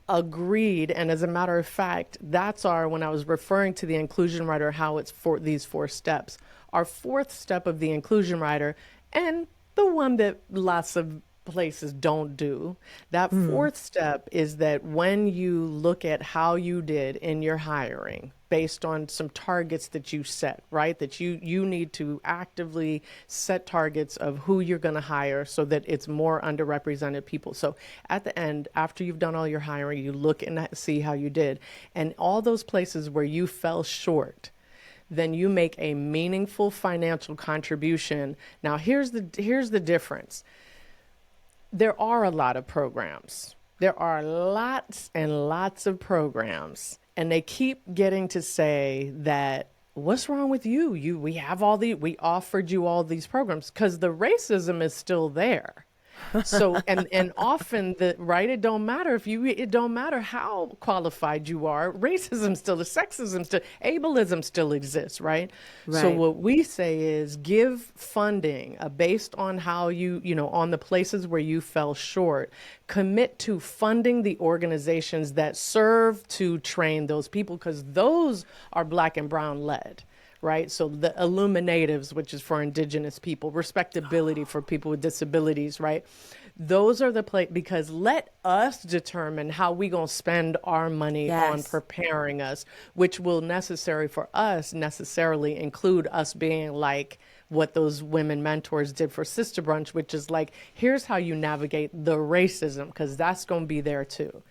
[SPEAKER 2] Agreed. And as a matter of fact, that's when I was referring to the inclusion writer, how it's for these 4 steps. Our 4th step of the inclusion writer, and the one that lots of places don't do, that 4th step is that when you look at how you did in your hiring based on some targets that you set, right? That you need to actively set targets of who you're going to hire so that it's more underrepresented people. So at the end, after you've done all your hiring, you look and see how you did. And all those places where you fell short, then you make a meaningful financial contribution. Now, here's the difference. There are a lot of programs. There are lots and lots of programs, and they keep getting to say that, what's wrong with you? We offered you all these programs, because the racism is still there. So, and often it don't matter it don't matter how qualified you are. Racism still, sexism still, ableism still exists, right? So what we say is give funding based on how on the places where you fell short, commit to funding the organizations that serve to train those people, because those are Black and brown led. right? So the illuminatives, which is for indigenous people, respectability for people with disabilities, right? Those are the because let us determine how we gonna spend our money on
[SPEAKER 1] Yes.
[SPEAKER 2] preparing us, which will necessarily include us being like what those women mentors did for Sista Brunch, which is like, here's how you navigate the racism, because that's gonna be there too.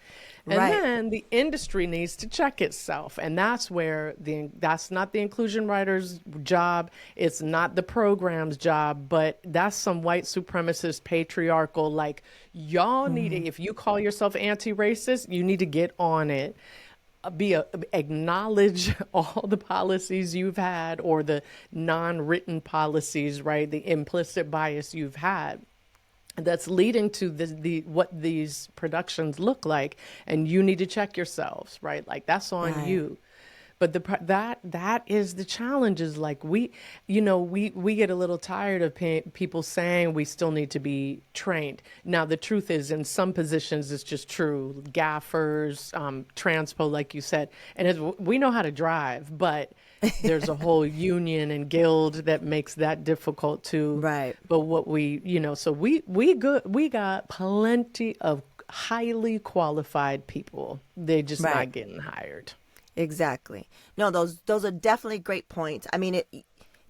[SPEAKER 2] And
[SPEAKER 1] Right.
[SPEAKER 2] then the industry needs to check itself. And that's where that's not the inclusion writer's job. It's not the program's job, but that's some white supremacist patriarchal, like, y'all need to, if you call yourself anti-racist, you need to get on it. Acknowledge all the policies you've had, or the non-written policies, right? The implicit bias you've had that's leading to what these productions look like, and you need to check yourselves, right? Like, that's on
[SPEAKER 1] Right.
[SPEAKER 2] you. But that is the challenge, is like, we get a little tired of people saying we still need to be trained. Now, the truth is, in some positions, it's just true. Gaffers, transpo, like you said, and we know how to drive, but there's a whole union and guild that makes that difficult too.
[SPEAKER 1] Right.
[SPEAKER 2] But what so we got plenty of highly qualified people. They're just
[SPEAKER 1] Right.
[SPEAKER 2] not getting hired.
[SPEAKER 1] Exactly. No, those are definitely great points. I mean,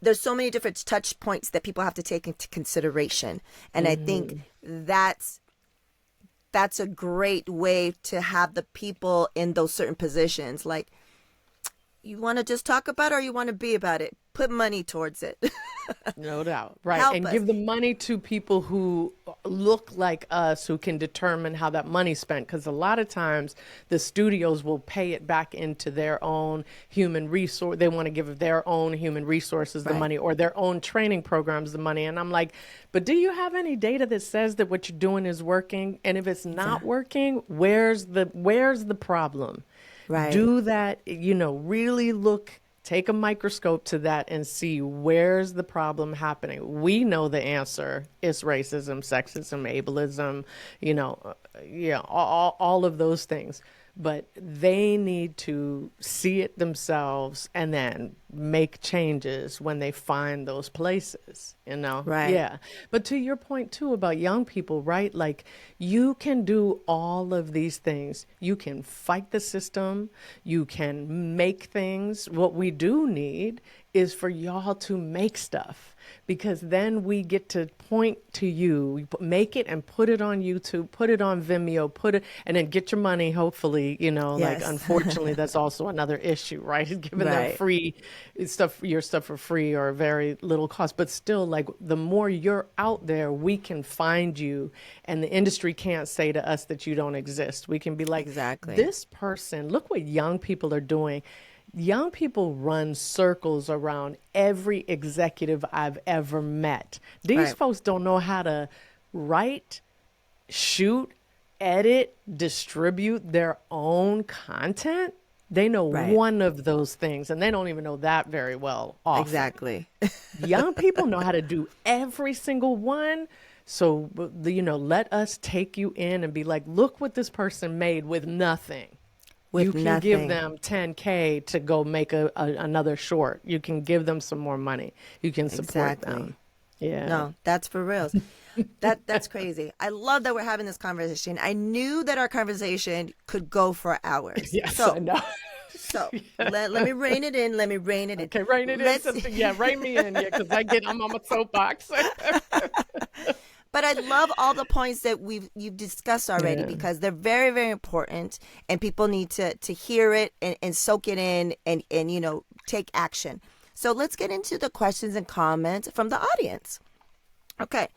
[SPEAKER 1] there's so many different touch points that people have to take into consideration, and I think that's a great way to have the people in those certain positions. Like, you want to just talk about it, or you want to be about it? Put money towards it.
[SPEAKER 2] No doubt. Right.
[SPEAKER 1] Help
[SPEAKER 2] And
[SPEAKER 1] us.
[SPEAKER 2] give the money to people who look like us, who can determine how that money's spent. Because a lot of times the studios will pay it back into their own human resource. They want to give their own human resources the
[SPEAKER 1] Right.
[SPEAKER 2] money, or their own training programs the money. And I'm like, but do you have any data that says that what you're doing is working? And if it's not working, where's the problem?
[SPEAKER 1] Right.
[SPEAKER 2] Do that, really take a microscope to that and see where's the problem happening. We know the answer is racism, sexism, ableism, all of those things. But they need to see it themselves and then make changes when they find those places,
[SPEAKER 1] Right.
[SPEAKER 2] Yeah. But to your point too about young people, right? Like, you can do all of these things. You can fight the system. You can make things. What we do need is for y'all to make stuff, because then we get to point to you. We make it and put it on YouTube, put it on Vimeo, and then get your money, hopefully, like,
[SPEAKER 1] Yes.
[SPEAKER 2] unfortunately, that's also another issue, right? Giving them
[SPEAKER 1] Right.
[SPEAKER 2] free your stuff for free or very little cost. But still, like, the more you're out there, we can find you, and the industry can't say to us that you don't exist. We can be like,
[SPEAKER 1] Exactly.
[SPEAKER 2] this person, look what young people are doing. Young people run circles around every executive I've ever met. These
[SPEAKER 1] Right.
[SPEAKER 2] folks don't know how to write, shoot, edit, distribute their own content. They know
[SPEAKER 1] Right.
[SPEAKER 2] one of those things, and they don't even know that very well often.
[SPEAKER 1] Exactly.
[SPEAKER 2] Young people know how to do every single one. So, let us take you in and be like, look what this person made with nothing.
[SPEAKER 1] With
[SPEAKER 2] You can
[SPEAKER 1] nothing.
[SPEAKER 2] give them $10K to go make another short. You can give them some more money. You can support
[SPEAKER 1] Exactly.
[SPEAKER 2] them. Yeah.
[SPEAKER 1] No, that's for reals. That's crazy. I love that we're having this conversation. I knew that our conversation could go for hours.
[SPEAKER 2] Yes,
[SPEAKER 1] So,
[SPEAKER 2] I know.
[SPEAKER 1] let me rein it in. Let me rein it in.
[SPEAKER 2] Okay, rein it in.
[SPEAKER 1] Let's-
[SPEAKER 2] Sister. Yeah, rein me in. Yeah, because I'm on my soapbox.
[SPEAKER 1] But I love all the points that you've discussed already,
[SPEAKER 2] Yeah.
[SPEAKER 1] because they're very, very important, and people need to hear it and soak it in and take action. So let's get into the questions and comments from the audience. Okay.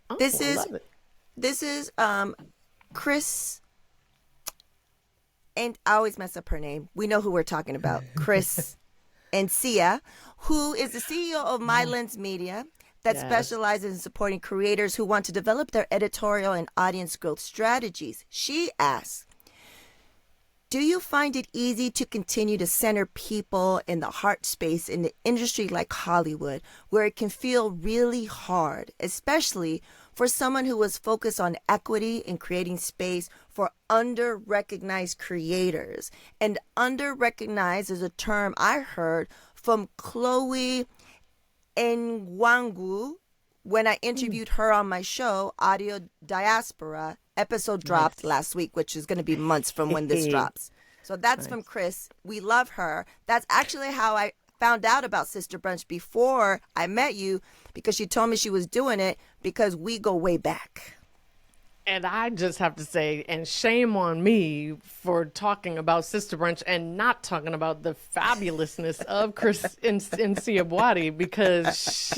[SPEAKER 2] Oh,
[SPEAKER 1] This
[SPEAKER 2] I
[SPEAKER 1] is
[SPEAKER 2] love it.
[SPEAKER 1] This is Chris, and I always mess up her name. We know who we're talking about. Chris and Sia, who is the CEO of My Lens Media, that
[SPEAKER 2] Yes.
[SPEAKER 1] specializes in supporting creators who want to develop their editorial and audience growth strategies. She asks, do you find it easy to continue to center people in the heart space in the industry like Hollywood, where it can feel really hard, especially for someone who was focused on equity and creating space for under-recognized creators? And under-recognized is a term I heard from Chloe Ngwangu when I interviewed her on my show, Audio Diaspora. Episode dropped last week, which is going to be months from when this drops. So that's from Chris. We love her. That's actually how I found out about Sista Brunch before I met you, because she told me she was doing it because we go way back.
[SPEAKER 2] And I just have to say, and shame on me for talking about Sista Brunch and not talking about the fabulousness of Chris Nsiabwadi, because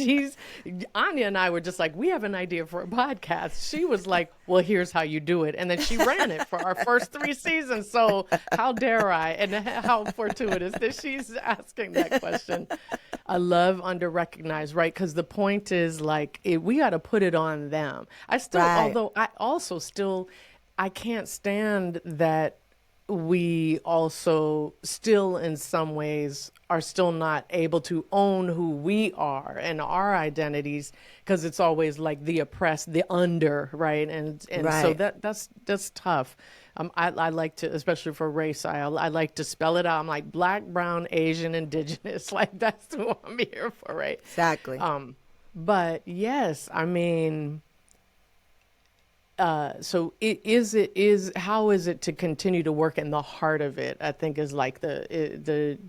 [SPEAKER 2] Anya and I were just like, we have an idea for a podcast. She was like, well, here's how you do it. And then she ran it for our first 3 seasons. So how dare I? And how fortuitous that she's asking that question. I love under-recognized, right? Because the point is, like, we got to put it on them. Although I also still, I can't stand that we also still, in some ways, are still not able to own who we are and our identities, because it's always like the oppressed, the under, right? And so that's tough. I like to, especially for race, I like to spell it out. I'm like Black, brown, Asian, indigenous. Like, that's what I'm here for, right?
[SPEAKER 1] Exactly.
[SPEAKER 2] But yes, I mean, so how is it to continue to work in the heart of it? I think is like the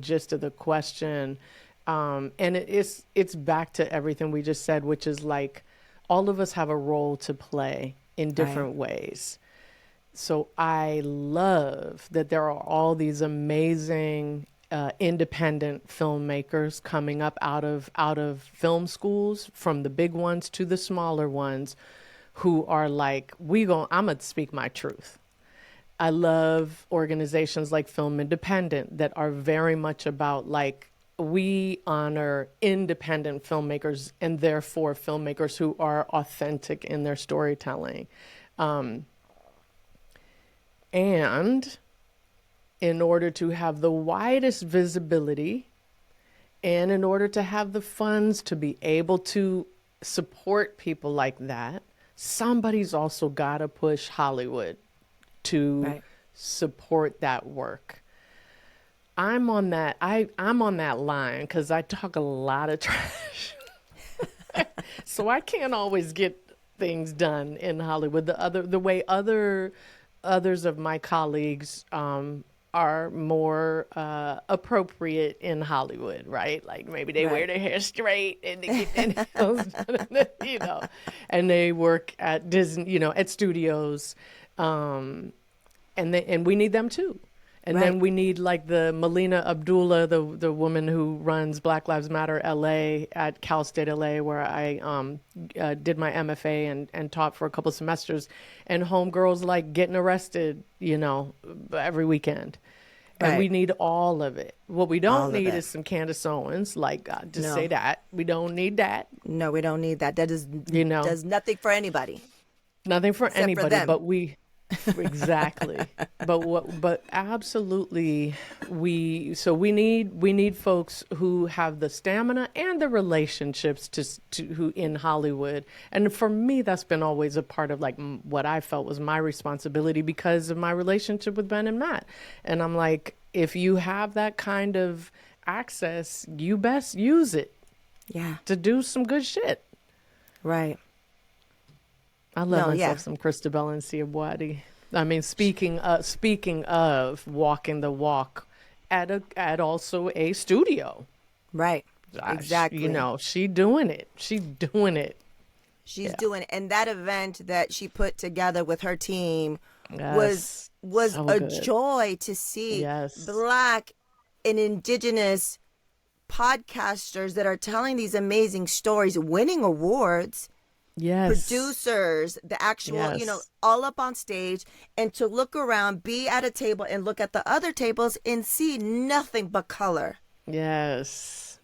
[SPEAKER 2] gist of the question. And it's back to everything we just said, which is like all of us have a role to play in different ways. So I love that there are all these amazing independent filmmakers coming up out of film schools, from the big ones to the smaller ones, who are like, I'm gonna speak my truth. I love organizations like Film Independent that are very much about, like, we honor independent filmmakers and therefore filmmakers who are authentic in their storytelling. And in order to have the widest visibility and in order to have the funds to be able to support people like that, somebody's also got to push Hollywood to support that work. I'm on that line because I talk a lot of trash. So I can't always get things done in Hollywood the way others of my colleagues are more appropriate in Hollywood, right? Like maybe they wear their hair straight and they get their nails done, and they work at Disney, at studios, and we need them too. And then we need, like, the Melina Abdullah, the woman who runs Black Lives Matter LA at Cal State LA, where I did my MFA and taught for a couple of semesters. And homegirls, like, getting arrested, every weekend. And we need all of it. What we don't need is some Candace Owens, say that. We don't need that.
[SPEAKER 1] No, we don't need that. That is, does nothing for anybody.
[SPEAKER 2] Nothing for
[SPEAKER 1] Except
[SPEAKER 2] anybody,
[SPEAKER 1] for them.
[SPEAKER 2] but we... Exactly. but absolutely we need folks who have the stamina and the relationships to who in Hollywood. And for me, that's been always a part of, like, what I felt was my responsibility because of my relationship with Ben and Matt. And I'm like, if you have that kind of access, you best use it. Yeah. To do some good shit.
[SPEAKER 1] Right.
[SPEAKER 2] I love myself some Christabel Nsiabwadi. I mean, speaking of walking the walk at also a studio.
[SPEAKER 1] Right. Exactly.
[SPEAKER 2] She doing it. She's doing it.
[SPEAKER 1] She's doing it. And that event that she put together with her team was so a good. Joy to see. Black and Indigenous podcasters that are telling these amazing stories, winning awards. Producers, the actual, all up on stage, and to look around, be at a table and look at the other tables and see nothing but color.
[SPEAKER 2] Yes.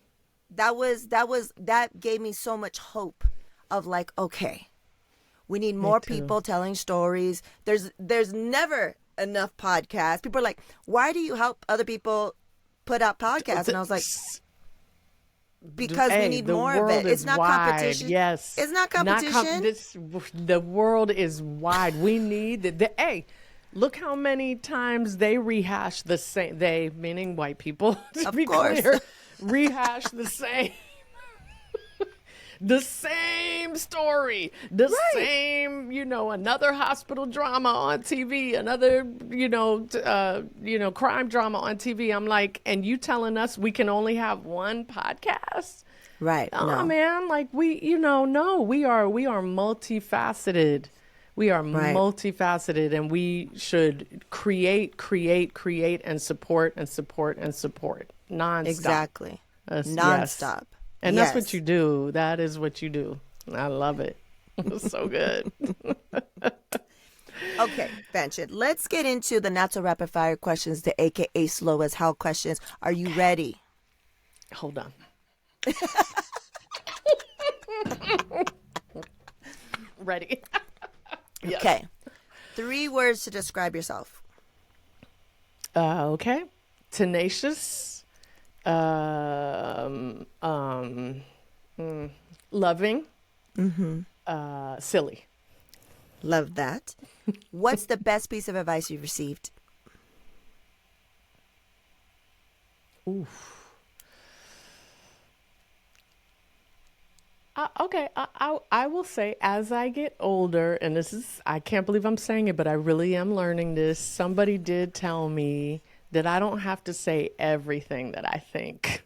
[SPEAKER 1] That gave me so much hope of, like, okay, we need more people telling stories. There's never enough podcasts. People are like, why do you help other people put out podcasts? And I was like, because we need more of it. It's not competition.
[SPEAKER 2] Yes.
[SPEAKER 1] It's not competition.
[SPEAKER 2] The world is wide. We need look how many times they rehash the same, they meaning white people, to
[SPEAKER 1] Of
[SPEAKER 2] be
[SPEAKER 1] course.
[SPEAKER 2] clear, rehash the same story, the same, another hospital drama on TV, another, crime drama on TV. I'm like, and you telling us we can only have one podcast?
[SPEAKER 1] Right.
[SPEAKER 2] Oh,
[SPEAKER 1] No.
[SPEAKER 2] man, like no, we are multifaceted. We are multifaceted, and we should create, and support, nonstop.
[SPEAKER 1] Exactly.
[SPEAKER 2] Yes.
[SPEAKER 1] Nonstop.
[SPEAKER 2] And that's what you do. That is what you do. I love it. It's so good.
[SPEAKER 1] Okay, Fanshen, let's get into the not so rapid fire questions, the AKA slow as hell questions. Are you ready?
[SPEAKER 2] Hold on. Ready. Yes.
[SPEAKER 1] Okay. 3 words to describe yourself.
[SPEAKER 2] Okay. Tenacious. Loving. Silly.
[SPEAKER 1] Love that. What's the best piece of advice you've received?
[SPEAKER 2] Oof. Okay, I will say as I get older, and I can't believe I'm saying it, but I really am learning this. Somebody did tell me that I don't have to say everything that I think.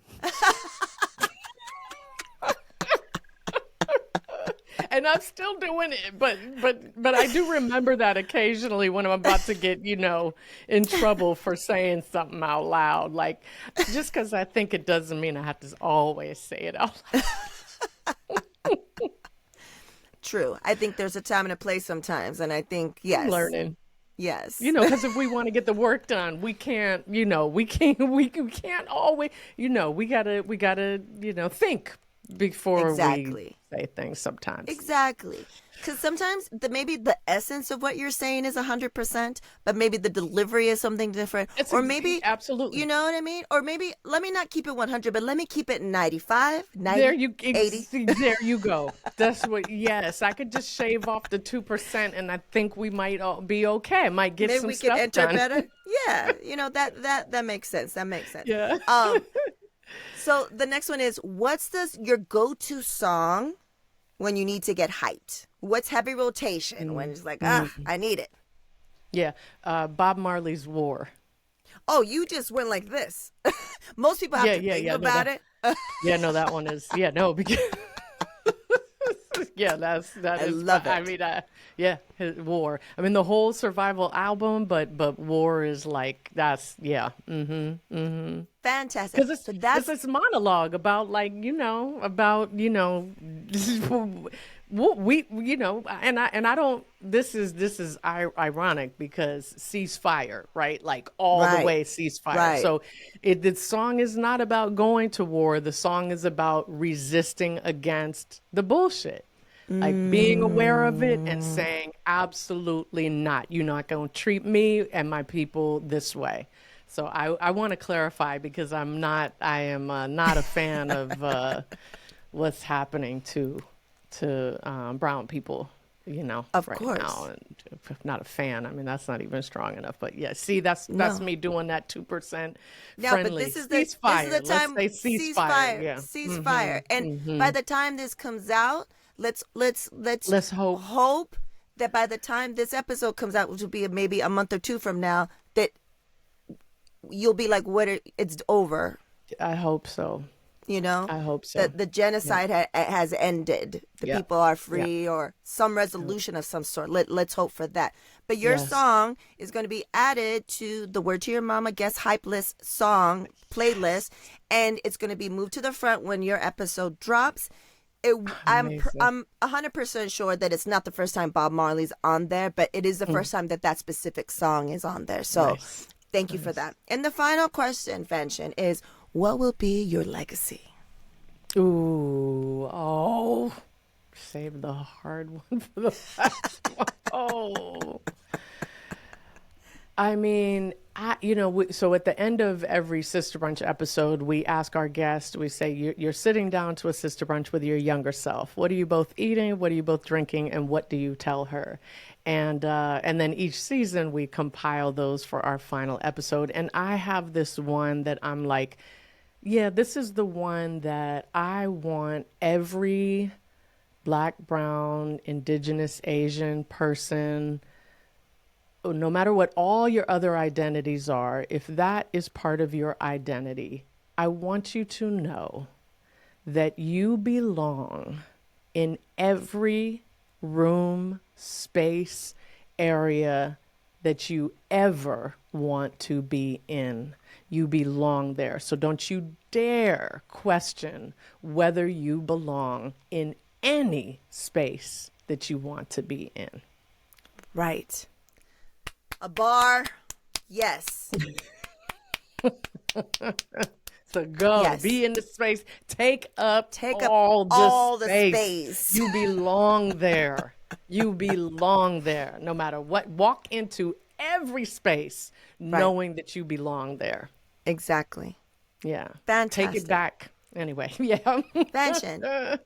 [SPEAKER 2] And I'm still doing it, but I do remember that occasionally when I'm about to get, in trouble for saying something out loud. Like, just because I think it doesn't mean I have to always say it out loud.
[SPEAKER 1] True. I think there's a time and a place sometimes, and I think yes.
[SPEAKER 2] I'm learning.
[SPEAKER 1] Yes.
[SPEAKER 2] Because if we want to get the work done, we can't always, we gotta, think before we say things sometimes.
[SPEAKER 1] Exactly. Because sometimes maybe the essence of what you're saying is 100%, but maybe the delivery is something different. Or maybe,
[SPEAKER 2] absolutely.
[SPEAKER 1] You know what I mean? Or maybe, let me not keep it 100, but let me keep it 95, 90,
[SPEAKER 2] there you,
[SPEAKER 1] 80.
[SPEAKER 2] There you go. That's what, yes. I could just shave off the 2% and I think we might all be okay. Might get
[SPEAKER 1] maybe
[SPEAKER 2] some
[SPEAKER 1] we
[SPEAKER 2] stuff
[SPEAKER 1] can enter
[SPEAKER 2] done.
[SPEAKER 1] better. Yeah. That makes sense. That makes sense.
[SPEAKER 2] Yeah.
[SPEAKER 1] So the next one is, what's your go-to song when you need to get hyped? What's heavy rotation when it's like, I need it?
[SPEAKER 2] Yeah. Bob Marley's War.
[SPEAKER 1] Oh, you just went like this. Most people have to think about it.
[SPEAKER 2] Yeah, no, that one is, because yeah, that
[SPEAKER 1] I
[SPEAKER 2] is.
[SPEAKER 1] love it.
[SPEAKER 2] I mean, War. I mean, the whole Survival album, but War is like that's
[SPEAKER 1] Fantastic.
[SPEAKER 2] Because it's this monologue about we and I don't. This is ironic because ceasefire, right? Like all the way ceasefire.
[SPEAKER 1] Right.
[SPEAKER 2] So the song is not about going to war. The song is about resisting against the bullshit. Like being aware of it and saying, absolutely not. You're not going to treat me and my people this way. So I want to clarify because I am not a fan of what's happening to brown people,
[SPEAKER 1] Of
[SPEAKER 2] right
[SPEAKER 1] course.
[SPEAKER 2] now. And not a fan. I mean, that's not even strong enough. But yeah, see, that's me doing that 2%
[SPEAKER 1] No,
[SPEAKER 2] friendly.
[SPEAKER 1] but this is
[SPEAKER 2] ceasefire.
[SPEAKER 1] the time.
[SPEAKER 2] Let's say ceasefire. Yeah.
[SPEAKER 1] Ceasefire. And by the time this comes out, let's hope that by the time this episode comes out, which will be maybe a month or 2 from now, that you'll be like, it's over.
[SPEAKER 2] I hope so. I hope so.
[SPEAKER 1] The genocide has ended. The people are free, or some resolution of some sort. Let's hope for that. But your song is going to be added to the Word to Your Mama Guest Hype List song playlist, and it's going to be moved to the front when your episode drops. I'm 100% sure that it's not the first time Bob Marley's on there, but it is the first time that specific song is on there. So thank you for that. And the final question, Fanshen, is what will be your legacy?
[SPEAKER 2] Save the hard one for the last one. I mean, so at the end of every Sista Brunch episode, we ask our guests, we say, you're sitting down to a Sista Brunch with your younger self. What are you both eating? What are you both drinking? And what do you tell her? And then each season we compile those for our final episode. And I have this one that I'm like, yeah, this is the one that I want every Black, brown, indigenous, Asian person, no matter what all your other identities are, if that is part of your identity, I want you to know that you belong in every room, space, area that you ever want to be in. You belong there. So don't you dare question whether you belong in any space that you want to be in.
[SPEAKER 1] Right. A bar. Yes.
[SPEAKER 2] So go,
[SPEAKER 1] Yes.
[SPEAKER 2] be in the space, take up
[SPEAKER 1] all
[SPEAKER 2] the
[SPEAKER 1] the
[SPEAKER 2] space.
[SPEAKER 1] space.
[SPEAKER 2] You belong there. You belong there. No matter what, walk into every space knowing that you belong there.
[SPEAKER 1] Exactly.
[SPEAKER 2] Yeah.
[SPEAKER 1] Fantastic.
[SPEAKER 2] Take it back. Anyway, yeah.
[SPEAKER 1] Fanshen,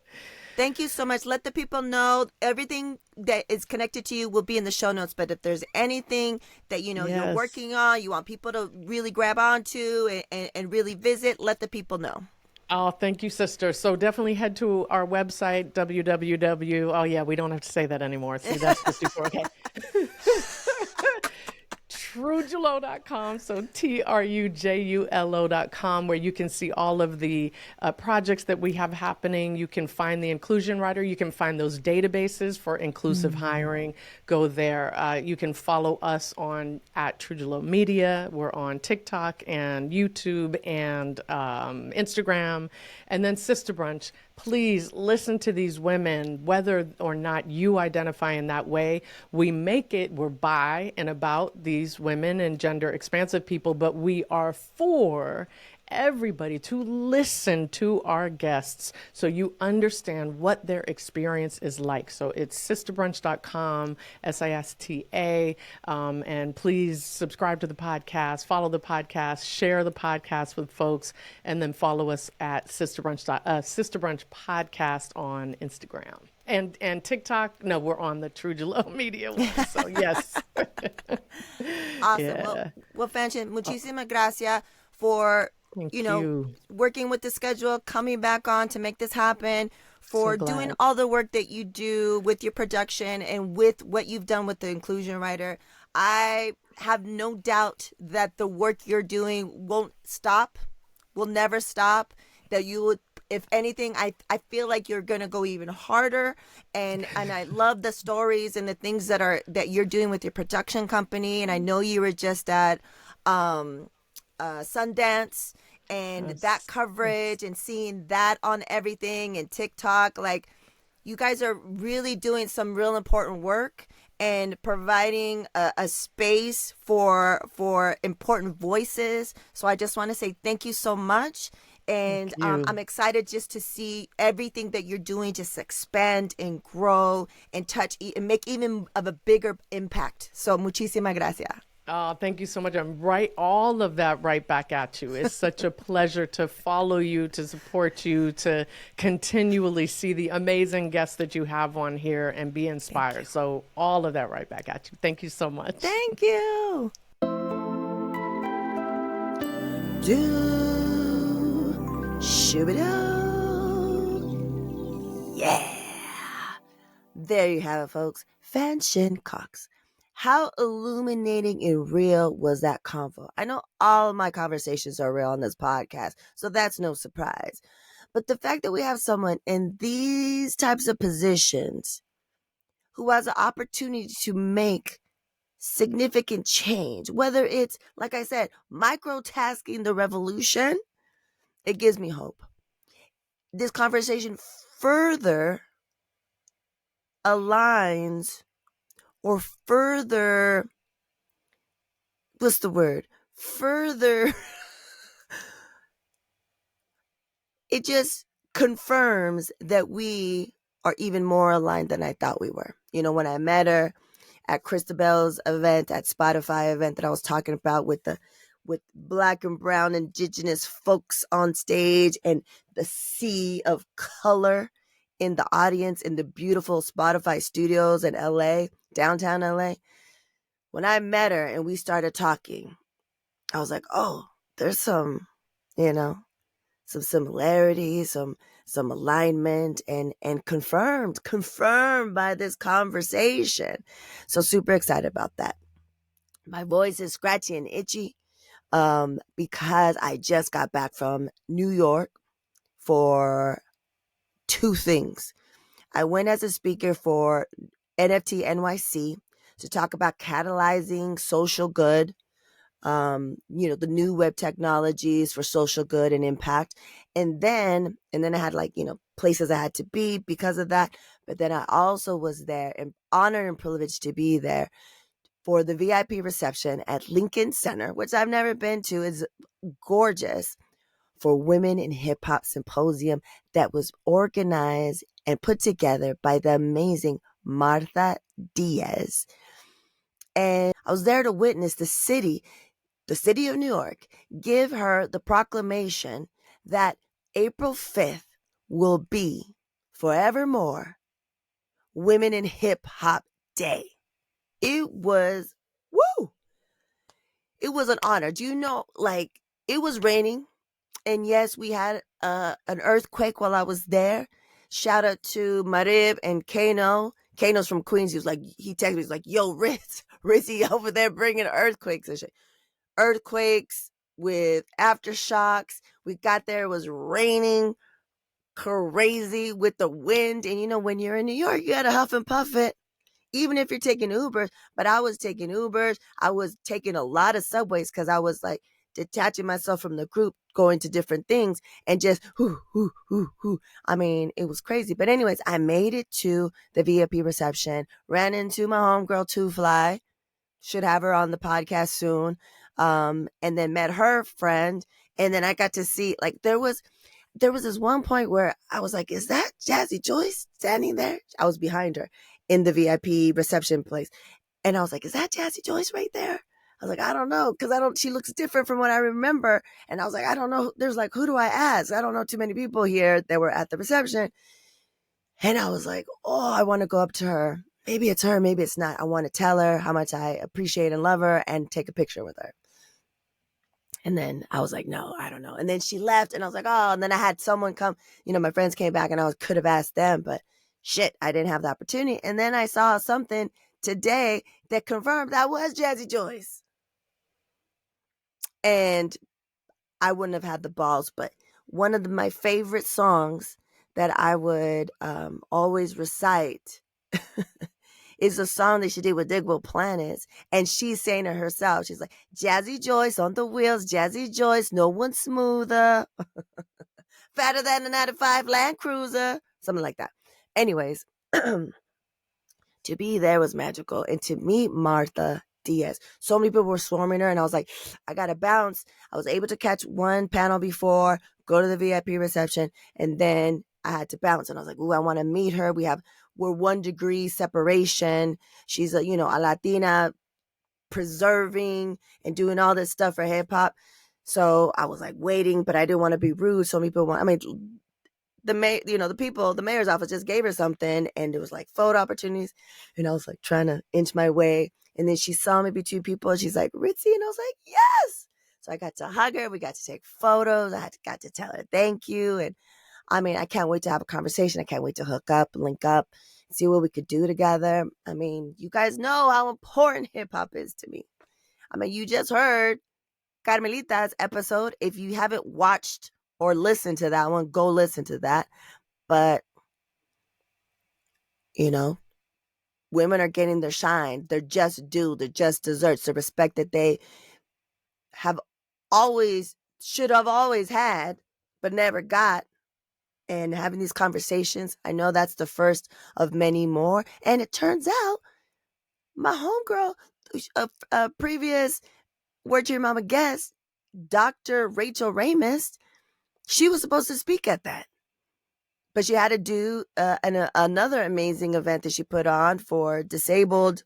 [SPEAKER 1] thank you so much. Let the people know everything that is connected to you will be in the show notes. But if there's anything that you're working on, you want people to really grab onto and really visit, let the people know.
[SPEAKER 2] Oh, thank you, sister. So definitely head to our website, www. Oh, yeah, we don't have to say that anymore. See, that's just before. Okay. TruJuLo.com, so TruJuLo.com, where you can see all of the projects that we have happening. You can find the Inclusion Writer. You can find those databases for inclusive hiring. Go there. You can follow us at TruJuLo Media. We're on TikTok and YouTube and Instagram. And then Sista Brunch. Please listen to these women, whether or not you identify in that way. We're by and about these women and gender expansive people, but we are for everybody to listen to our guests so you understand what their experience is like. So it's sistabrunch.com, SISTA, and please subscribe to the podcast, follow the podcast, share the podcast with folks, and then follow us at Sista Brunch Podcast on Instagram. And TikTok, no, we're on the TruJuLo Media one, so yes.
[SPEAKER 1] Awesome.
[SPEAKER 2] Yeah.
[SPEAKER 1] Well, Fanshen, muchísimas gracias for working with the schedule, coming back on to make this happen, for doing all the work that you do with your production and with what you've done with the Inclusion Writer. I have no doubt that the work you're doing won't stop, will never stop, that you would, if anything, I feel like you're going to go even harder. And I love the stories and the things that you're doing with your production company. And I know you were just at Sundance, and that coverage and seeing that on everything and TikTok. Like, you guys are really doing some real important work and providing a space for important voices. So I just want to say thank you so much. And I'm excited just to see everything that you're doing just expand and grow and touch and make even of a bigger impact. So muchísimas gracias.
[SPEAKER 2] Oh, thank you so much. I'm all of that right back at you. It's such a pleasure to follow you, to support you, to continually see the amazing guests that you have on here and be inspired. So all of that right back at you. Thank you so much.
[SPEAKER 1] Thank you. Yeah. There you have it, folks. Fanshen Cox. How illuminating and real was that convo? I know all of my conversations are real on this podcast, so that's no surprise. But the fact that we have someone in these types of positions who has the opportunity to make significant change, whether it's, like I said, microtasking the revolution, it gives me hope. This conversation further aligns or further, what's the word? Further, it just confirms that we are even more aligned than I thought we were. When I met her at Christabel's event, at Spotify event that I was talking about with Black and brown indigenous folks on stage and the sea of color in the audience in the beautiful Spotify studios in LA, downtown LA. When I met her and we started talking, I was like, oh, there's some, some similarities, some alignment, and confirmed by this conversation. So super excited about that. My voice is scratchy and itchy because I just got back from New York for two things. I went as a speaker for NFT NYC to talk about catalyzing social good, the new web technologies for social good and impact. And then I had places I had to be because of that. But then I also was there and honored and privileged to be there for the VIP reception at Lincoln Center, which I've never been to. It's gorgeous, for Women in Hip Hop Symposium that was organized and put together by the amazing Martha Diaz. And I was there to witness the city of New York, give her the proclamation that April 5th will be forevermore Women in Hip Hop Day. It was, it was an honor. Do you know, it was raining. And yes, we had an earthquake while I was there. Shout out to Marib and Kano. Kano's from Queens. He texted me, he's like, yo, Rizzy over there bringing earthquakes and shit. Earthquakes with aftershocks. We got there, it was raining crazy with the wind. And when you're in New York, you gotta huff and puff it, even if you're taking Ubers. But I was taking Ubers. I was taking a lot of subways because I was detaching myself from the group, going to different things, and just I mean, it was crazy. But anyways, I made it to the VIP reception, ran into my homegirl, Two Fly. Should have her on the podcast soon. And then met her friend. And then I got to see, there was this one point where I was like, is that Jazzy Joyce standing there? I was behind her in the VIP reception place. And I was like, is that Jazzy Joyce right there? I was like, I don't know, because she looks different from what I remember. And I was like, I don't know. There's who do I ask? I don't know too many people here that were at the reception. And I was like, oh, I want to go up to her. Maybe it's her, maybe it's not. I want to tell her how much I appreciate and love her and take a picture with her. And then I was like, no, I don't know. And then she left and I was like, oh, and then I had someone come, my friends came back and I could have asked them, but shit, I didn't have the opportunity. And then I saw something today that confirmed that was Jazzy Joyce. And I wouldn't have had the balls, but one of my favorite songs that I would always recite is a song that she did with Digable Planets. And she's saying it herself. She's like, Jazzy Joyce on the wheels, Jazzy Joyce, no one smoother. Fatter than a 95 Land Cruiser. Something like that. Anyways, to be there was magical. And to meet Martha Diaz, so many people were swarming her. And I was like, I got to bounce. I was able to catch one panel before, go to the VIP reception. And then I had to bounce. And I was like, ooh, I want to meet her. We're 1 degree separation. She's a Latina preserving and doing all this stuff for hip hop. So I was waiting, but I didn't want to be rude. So people the mayor's office just gave her something and it was photo opportunities. And I was trying to inch my way. And then she saw me between people and she's like, Ritzy. And I was like, yes. So I got to hug her. We got to take photos. I got to tell her thank you. And I can't wait to have a conversation. I can't wait to hook up, link up, see what we could do together. You guys know how important hip hop is to me. You just heard Carmelita's episode. If you haven't watched or listened to that one, go listen to that. But, women are getting their shine. They're just due. They're just desserts. The respect that they should have always had, but never got. And having these conversations, I know that's the first of many more. And it turns out my homegirl, a previous Word to Your Mama guest, Dr. Rachel Ramus, she was supposed to speak at that. But she had to do another amazing event that she put on for disabled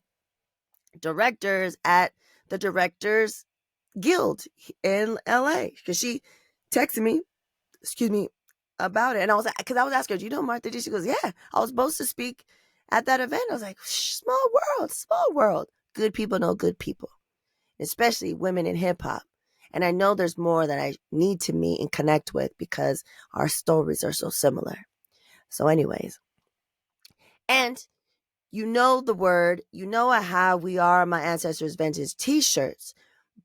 [SPEAKER 1] directors at the Directors Guild in LA. Because she texted me, about it. And I was asking her, do you know Martha D? She goes, yeah, I was supposed to speak at that event, I was like, small world, small world. Good people know good people, especially women in hip hop. And I know there's more that I need to meet and connect with because our stories are so similar. So, anyways, and you know the word, you know I have We Are My Ancestors Vintage t-shirts,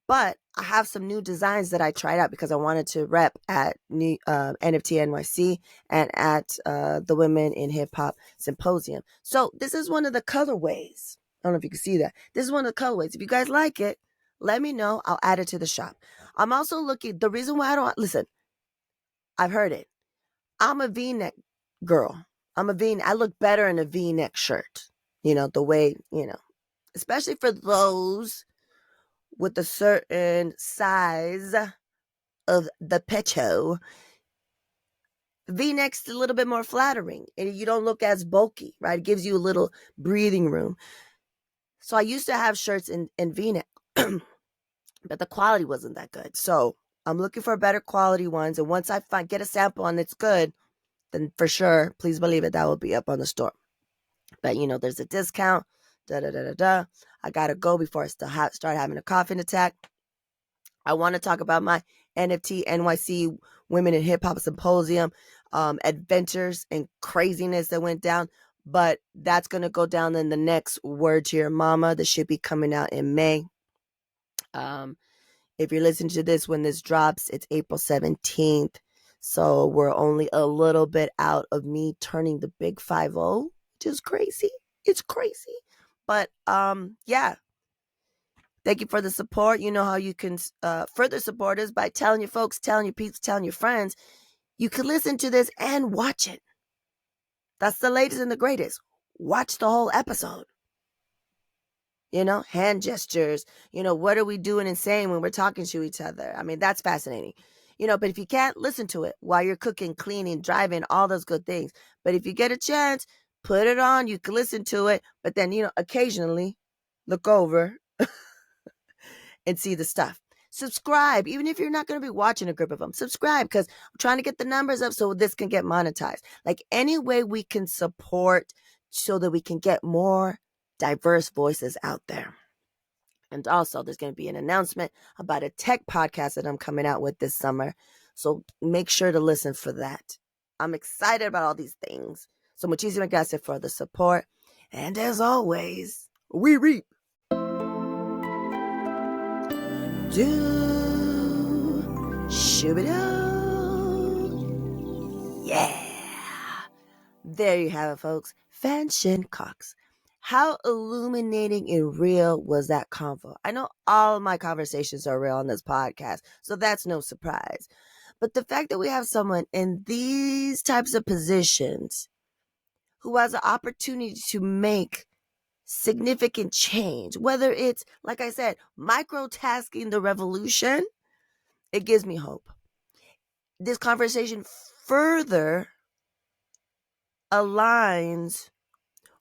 [SPEAKER 1] but I have some new designs that I tried out because I wanted to rep at NFT NYC and at the Women in Hip Hop Symposium. So this is one of the colorways. I don't know if you can see that. This is one of the colorways. If you guys like it, let me know. I'll add it to the shop. I'm also looking, the reason why I don't, listen, I've heard it. I'm a V-neck girl. I look better in a V-neck shirt. You know, the way, you know, especially for those with a certain size of the pecho. V-neck's a little bit more flattering and you don't look as bulky, right? It gives you a little breathing room. So I used to have shirts in V-neck, but the quality wasn't that good. So I'm looking for better quality ones. And once I get a sample and it's good, then for sure, please believe it, that will be up on the store. But, you know, there's a discount, I got to go before I start having a coughing attack. I want to talk about my NFT NYC Women in Hip Hop Symposium adventures and craziness that went down. But that's going to go down in the next Word to Your Mama that should be coming out in May. If you're listening to this when this drops, it's April 17th. So we're only a little bit out of me turning the big 50, which is crazy. It's crazy. But yeah. Thank you for the support. You know how you can further support us by telling your folks, telling your peeps, telling your friends. You can listen to this and watch it. That's the latest and the greatest. Watch the whole episode. You know, hand gestures. You know, what are we doing and saying when we're talking to each other? I mean, that's fascinating. You know, but if you can't, listen to it while you're cooking, cleaning, driving, all those good things. But if you get a chance, put it on. You can listen to it. But then, you know, occasionally look over and see the stuff. Subscribe, even if you're not going to be watching a group of them. Subscribe, because I'm trying to get the numbers up so this can get monetized. Like any way we can support so that we can get more diverse voices out there. And also, there's going to be an announcement about a tech podcast that I'm coming out with this summer. So make sure to listen for that. I'm excited about all these things. So muchísimas gracias for the support. And as always, we reap. Yeah. There you have it, folks. Fanshen Cox. How illuminating and real was that convo? I know all of my conversations are real on this podcast, so that's no surprise. But the fact that we have someone in these types of positions who has the opportunity to make significant change, whether it's, like I said, microtasking the revolution, it gives me hope. This conversation further aligns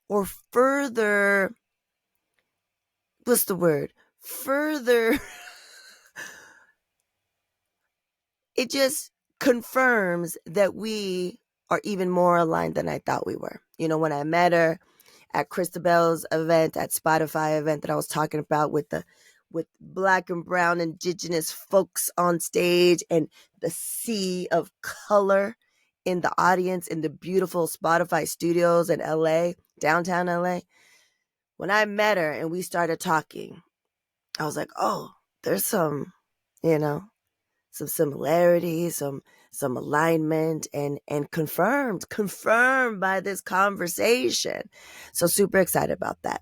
[SPEAKER 1] or further, what's the word? Further, it just confirms that we are even more aligned than I thought we were. You know, when I met her at Christabel's event, at Spotify event that I was talking about with Black and brown indigenous folks on stage and the sea of color in the audience in the beautiful Spotify studios in LA, downtown LA. When I met her and we started talking, I was like, oh, there's some, you know, some similarities, some alignment, and confirmed by this conversation. So super excited about that.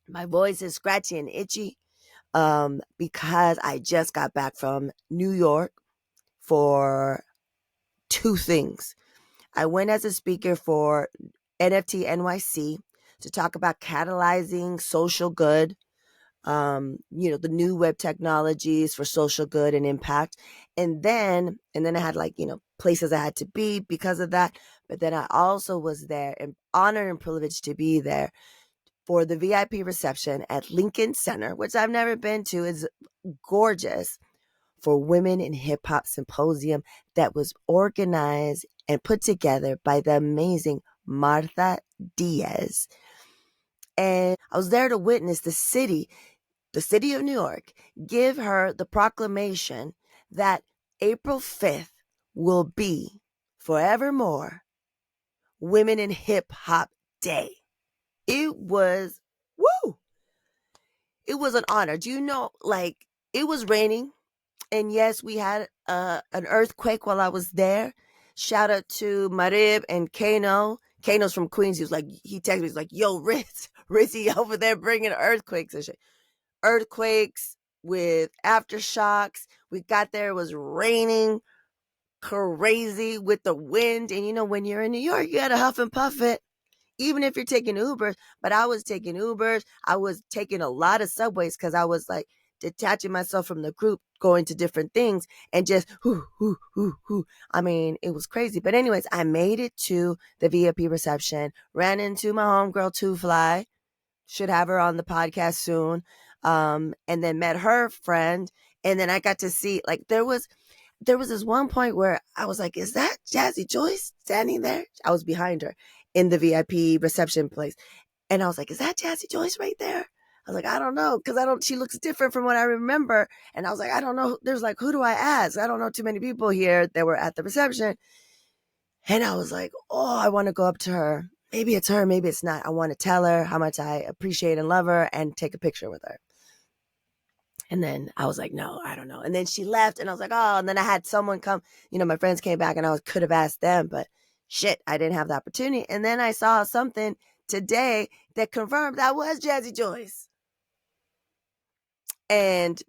[SPEAKER 1] My voice is scratchy and itchy because I just got back from New York for two things. I went as a speaker for NFT NYC to talk about catalyzing social good, you know, the new web technologies for social good and impact. And then I had, like, you know, places I had to be because of that. But then I also was there and honored and privileged to be there for the VIP reception at Lincoln Center, which I've never been to. It's gorgeous, for Women in Hip Hop Symposium that was organized and put together by the amazing Martha Diaz. And I was there to witness the city of New York, give her the proclamation that April 5th will be forevermore Women in Hip Hop Day. It was, woo! It was an honor. Do you know, like, it was raining. And yes, we had an earthquake while I was there. Shout out to Marib and Kano. Kano's from Queens. He texted me, he's like, yo, Rizzy over there bringing earthquakes and shit. Earthquakes with aftershocks. We got there, it was raining crazy with the wind. And when you're in New York, you gotta huff and puff it, even if you're taking Ubers. But I was taking Ubers. I was taking a lot of subways because I was like detaching myself from the group, going to different things and just I mean, it was crazy. But anyways, I made it to the VIP reception, ran into my homegirl, Two Fly. Should have her on the podcast soon. And then met her friend. And then I got to see, like, there was this one point where I was like, is that Jazzy Joyce standing there? I was behind her in the VIP reception place. And I was like, is that Jazzy Joyce right there? I was like, I don't know. Because she looks different from what I remember. And I was like, I don't know. There's like, who do I ask? I don't know too many people here that were at the reception. And I was like, oh, I want to go up to her. Maybe it's her, maybe it's not. I want to tell her how much I appreciate and love her and take a picture with her. And then I was like, no, I don't know. And then she left and I was like, oh, and then I had someone come, my friends came back and I could have asked them, but shit, I didn't have the opportunity. And then I saw something today that confirmed that was Jazzy Joyce. And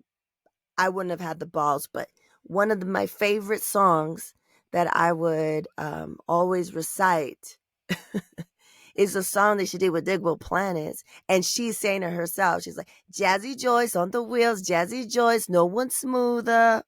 [SPEAKER 1] I wouldn't have had the balls, but one of my favorite songs that I would always recite is a song that she did with Digable Planets. And she's saying it herself. She's like, Jazzy Joyce on the wheels, Jazzy Joyce, no one smoother.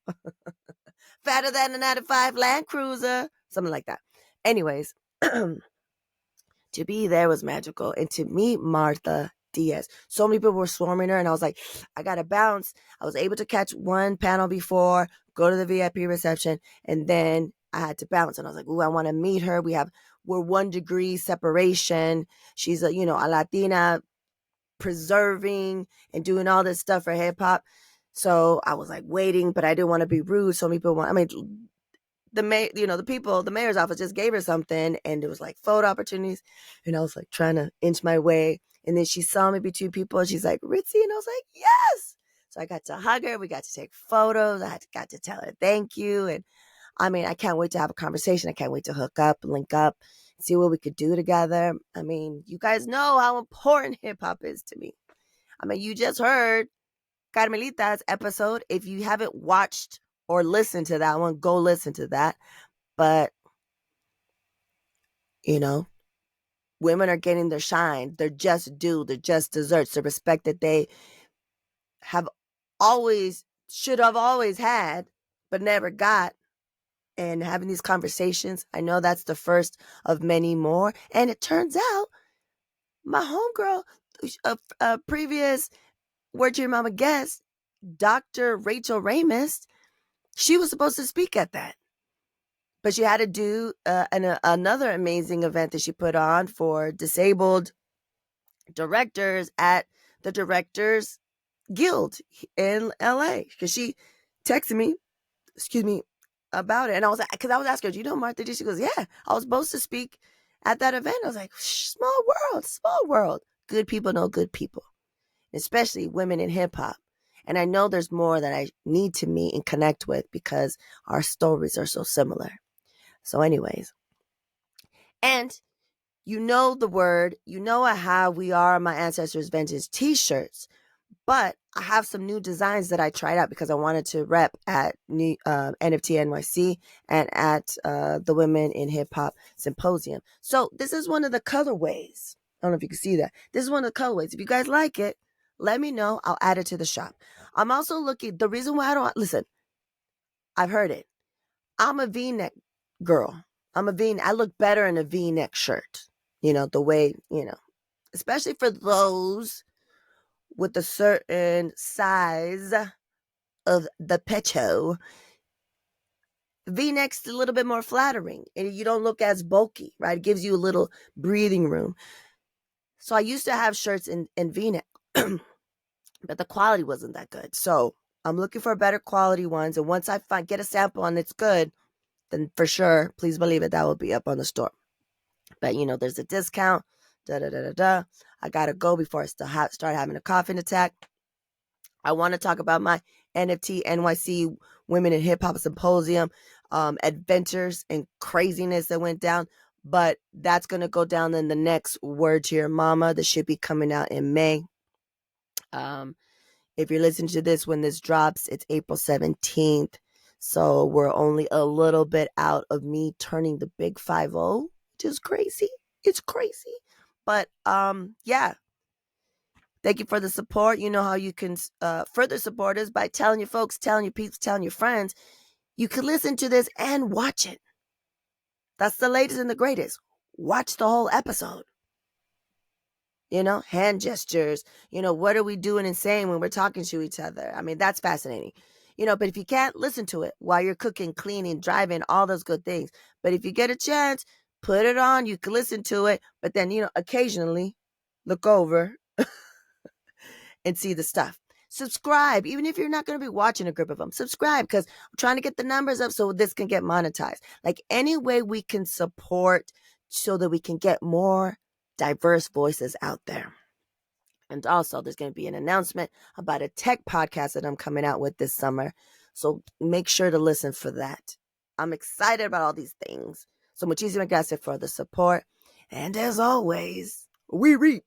[SPEAKER 1] Fatter than a 95 Land Cruiser. Something like that. Anyways, to be there was magical. And to meet Martha Diaz, so many people were swarming her. And I was like, I got to bounce. I was able to catch one panel before, go to the VIP reception. And then I had to bounce. And I was like, ooh, I want to meet her. We're 1 degree separation. She's a Latina preserving and doing all this stuff for hip hop. So I was like waiting, but I didn't want to be rude. So people the mayor's office just gave her something and it was like photo opportunities. And I was like trying to inch my way. And then she saw me between people and she's like, Ritzy. And I was like, yes. So I got to hug her. We got to take photos. I got to tell her thank you. And I mean, I can't wait to have a conversation. I can't wait to hook up, link up, see what we could do together. I mean, you guys know how important hip hop is to me. I mean, you just heard Carmelita's episode. If you haven't watched or listened to that one, go listen to that. But, women are getting their shine. They're just due. They're just deserts. The respect that they should have always had, but never got. And having these conversations, I know that's the first of many more. And it turns out my homegirl, a previous Word to Your Mama guest, Dr. Rachel Ramus, she was supposed to speak at that. But she had to do another amazing event that she put on for disabled directors at the Directors Guild in LA. Because she texted me, about it. And I was like, because I was asking her, do you know Martha D? She goes, yeah, I was supposed to speak at that event. I was like, small world. Good people know good people, especially women in hip hop. And I know there's more that I need to meet and connect with because our stories are so similar. So anyways, and the word, how we are my ancestors vintage t-shirts. But I have some new designs that I tried out because I wanted to rep at NFT NYC and at the Women in Hip Hop Symposium. So this is one of the colorways. I don't know if you can see that. This is one of the colorways. If you guys like it, let me know. I'll add it to the shop. I'm also looking. The reason why listen, I've heard it. I'm a V-neck girl. I look better in a V-neck shirt. The way, especially for those with a certain size of the pecho. V-neck's a little bit more flattering and you don't look as bulky, right? It gives you a little breathing room. So I used to have shirts in V-neck, but the quality wasn't that good. So I'm looking for better quality ones. And once I get a sample and it's good, then for sure, please believe it, that will be up on the store. But, there's a discount, I got to go before I start having a coughing attack. I want to talk about my NFT NYC Women in Hip Hop Symposium adventures and craziness that went down. But that's going to go down in the next Word to Your Mama that should be coming out in May. If you're listening to this when this drops, it's April 17th. So we're only a little bit out of me turning the big 5-0, which is crazy. It's crazy. But yeah. Thank you for the support. You know how you can further support us by telling your folks, telling your peeps, telling your friends. You can listen to this and watch it. That's the latest and the greatest. Watch the whole episode. Hand gestures. What are we doing and saying when we're talking to each other? I mean, that's fascinating. But if you can't, listen to it while you're cooking, cleaning, driving, all those good things. But if you get a chance, put it on. You can listen to it. But then, occasionally look over and see the stuff. Subscribe, even if you're not going to be watching a group of them. Subscribe, because I'm trying to get the numbers up so this can get monetized. Like, any way we can support so that we can get more diverse voices out there. And also, there's going to be an announcement about a tech podcast that I'm coming out with this summer. So make sure to listen for that. I'm excited about all these things. So muchísimas gracias for the support. And as always, we reap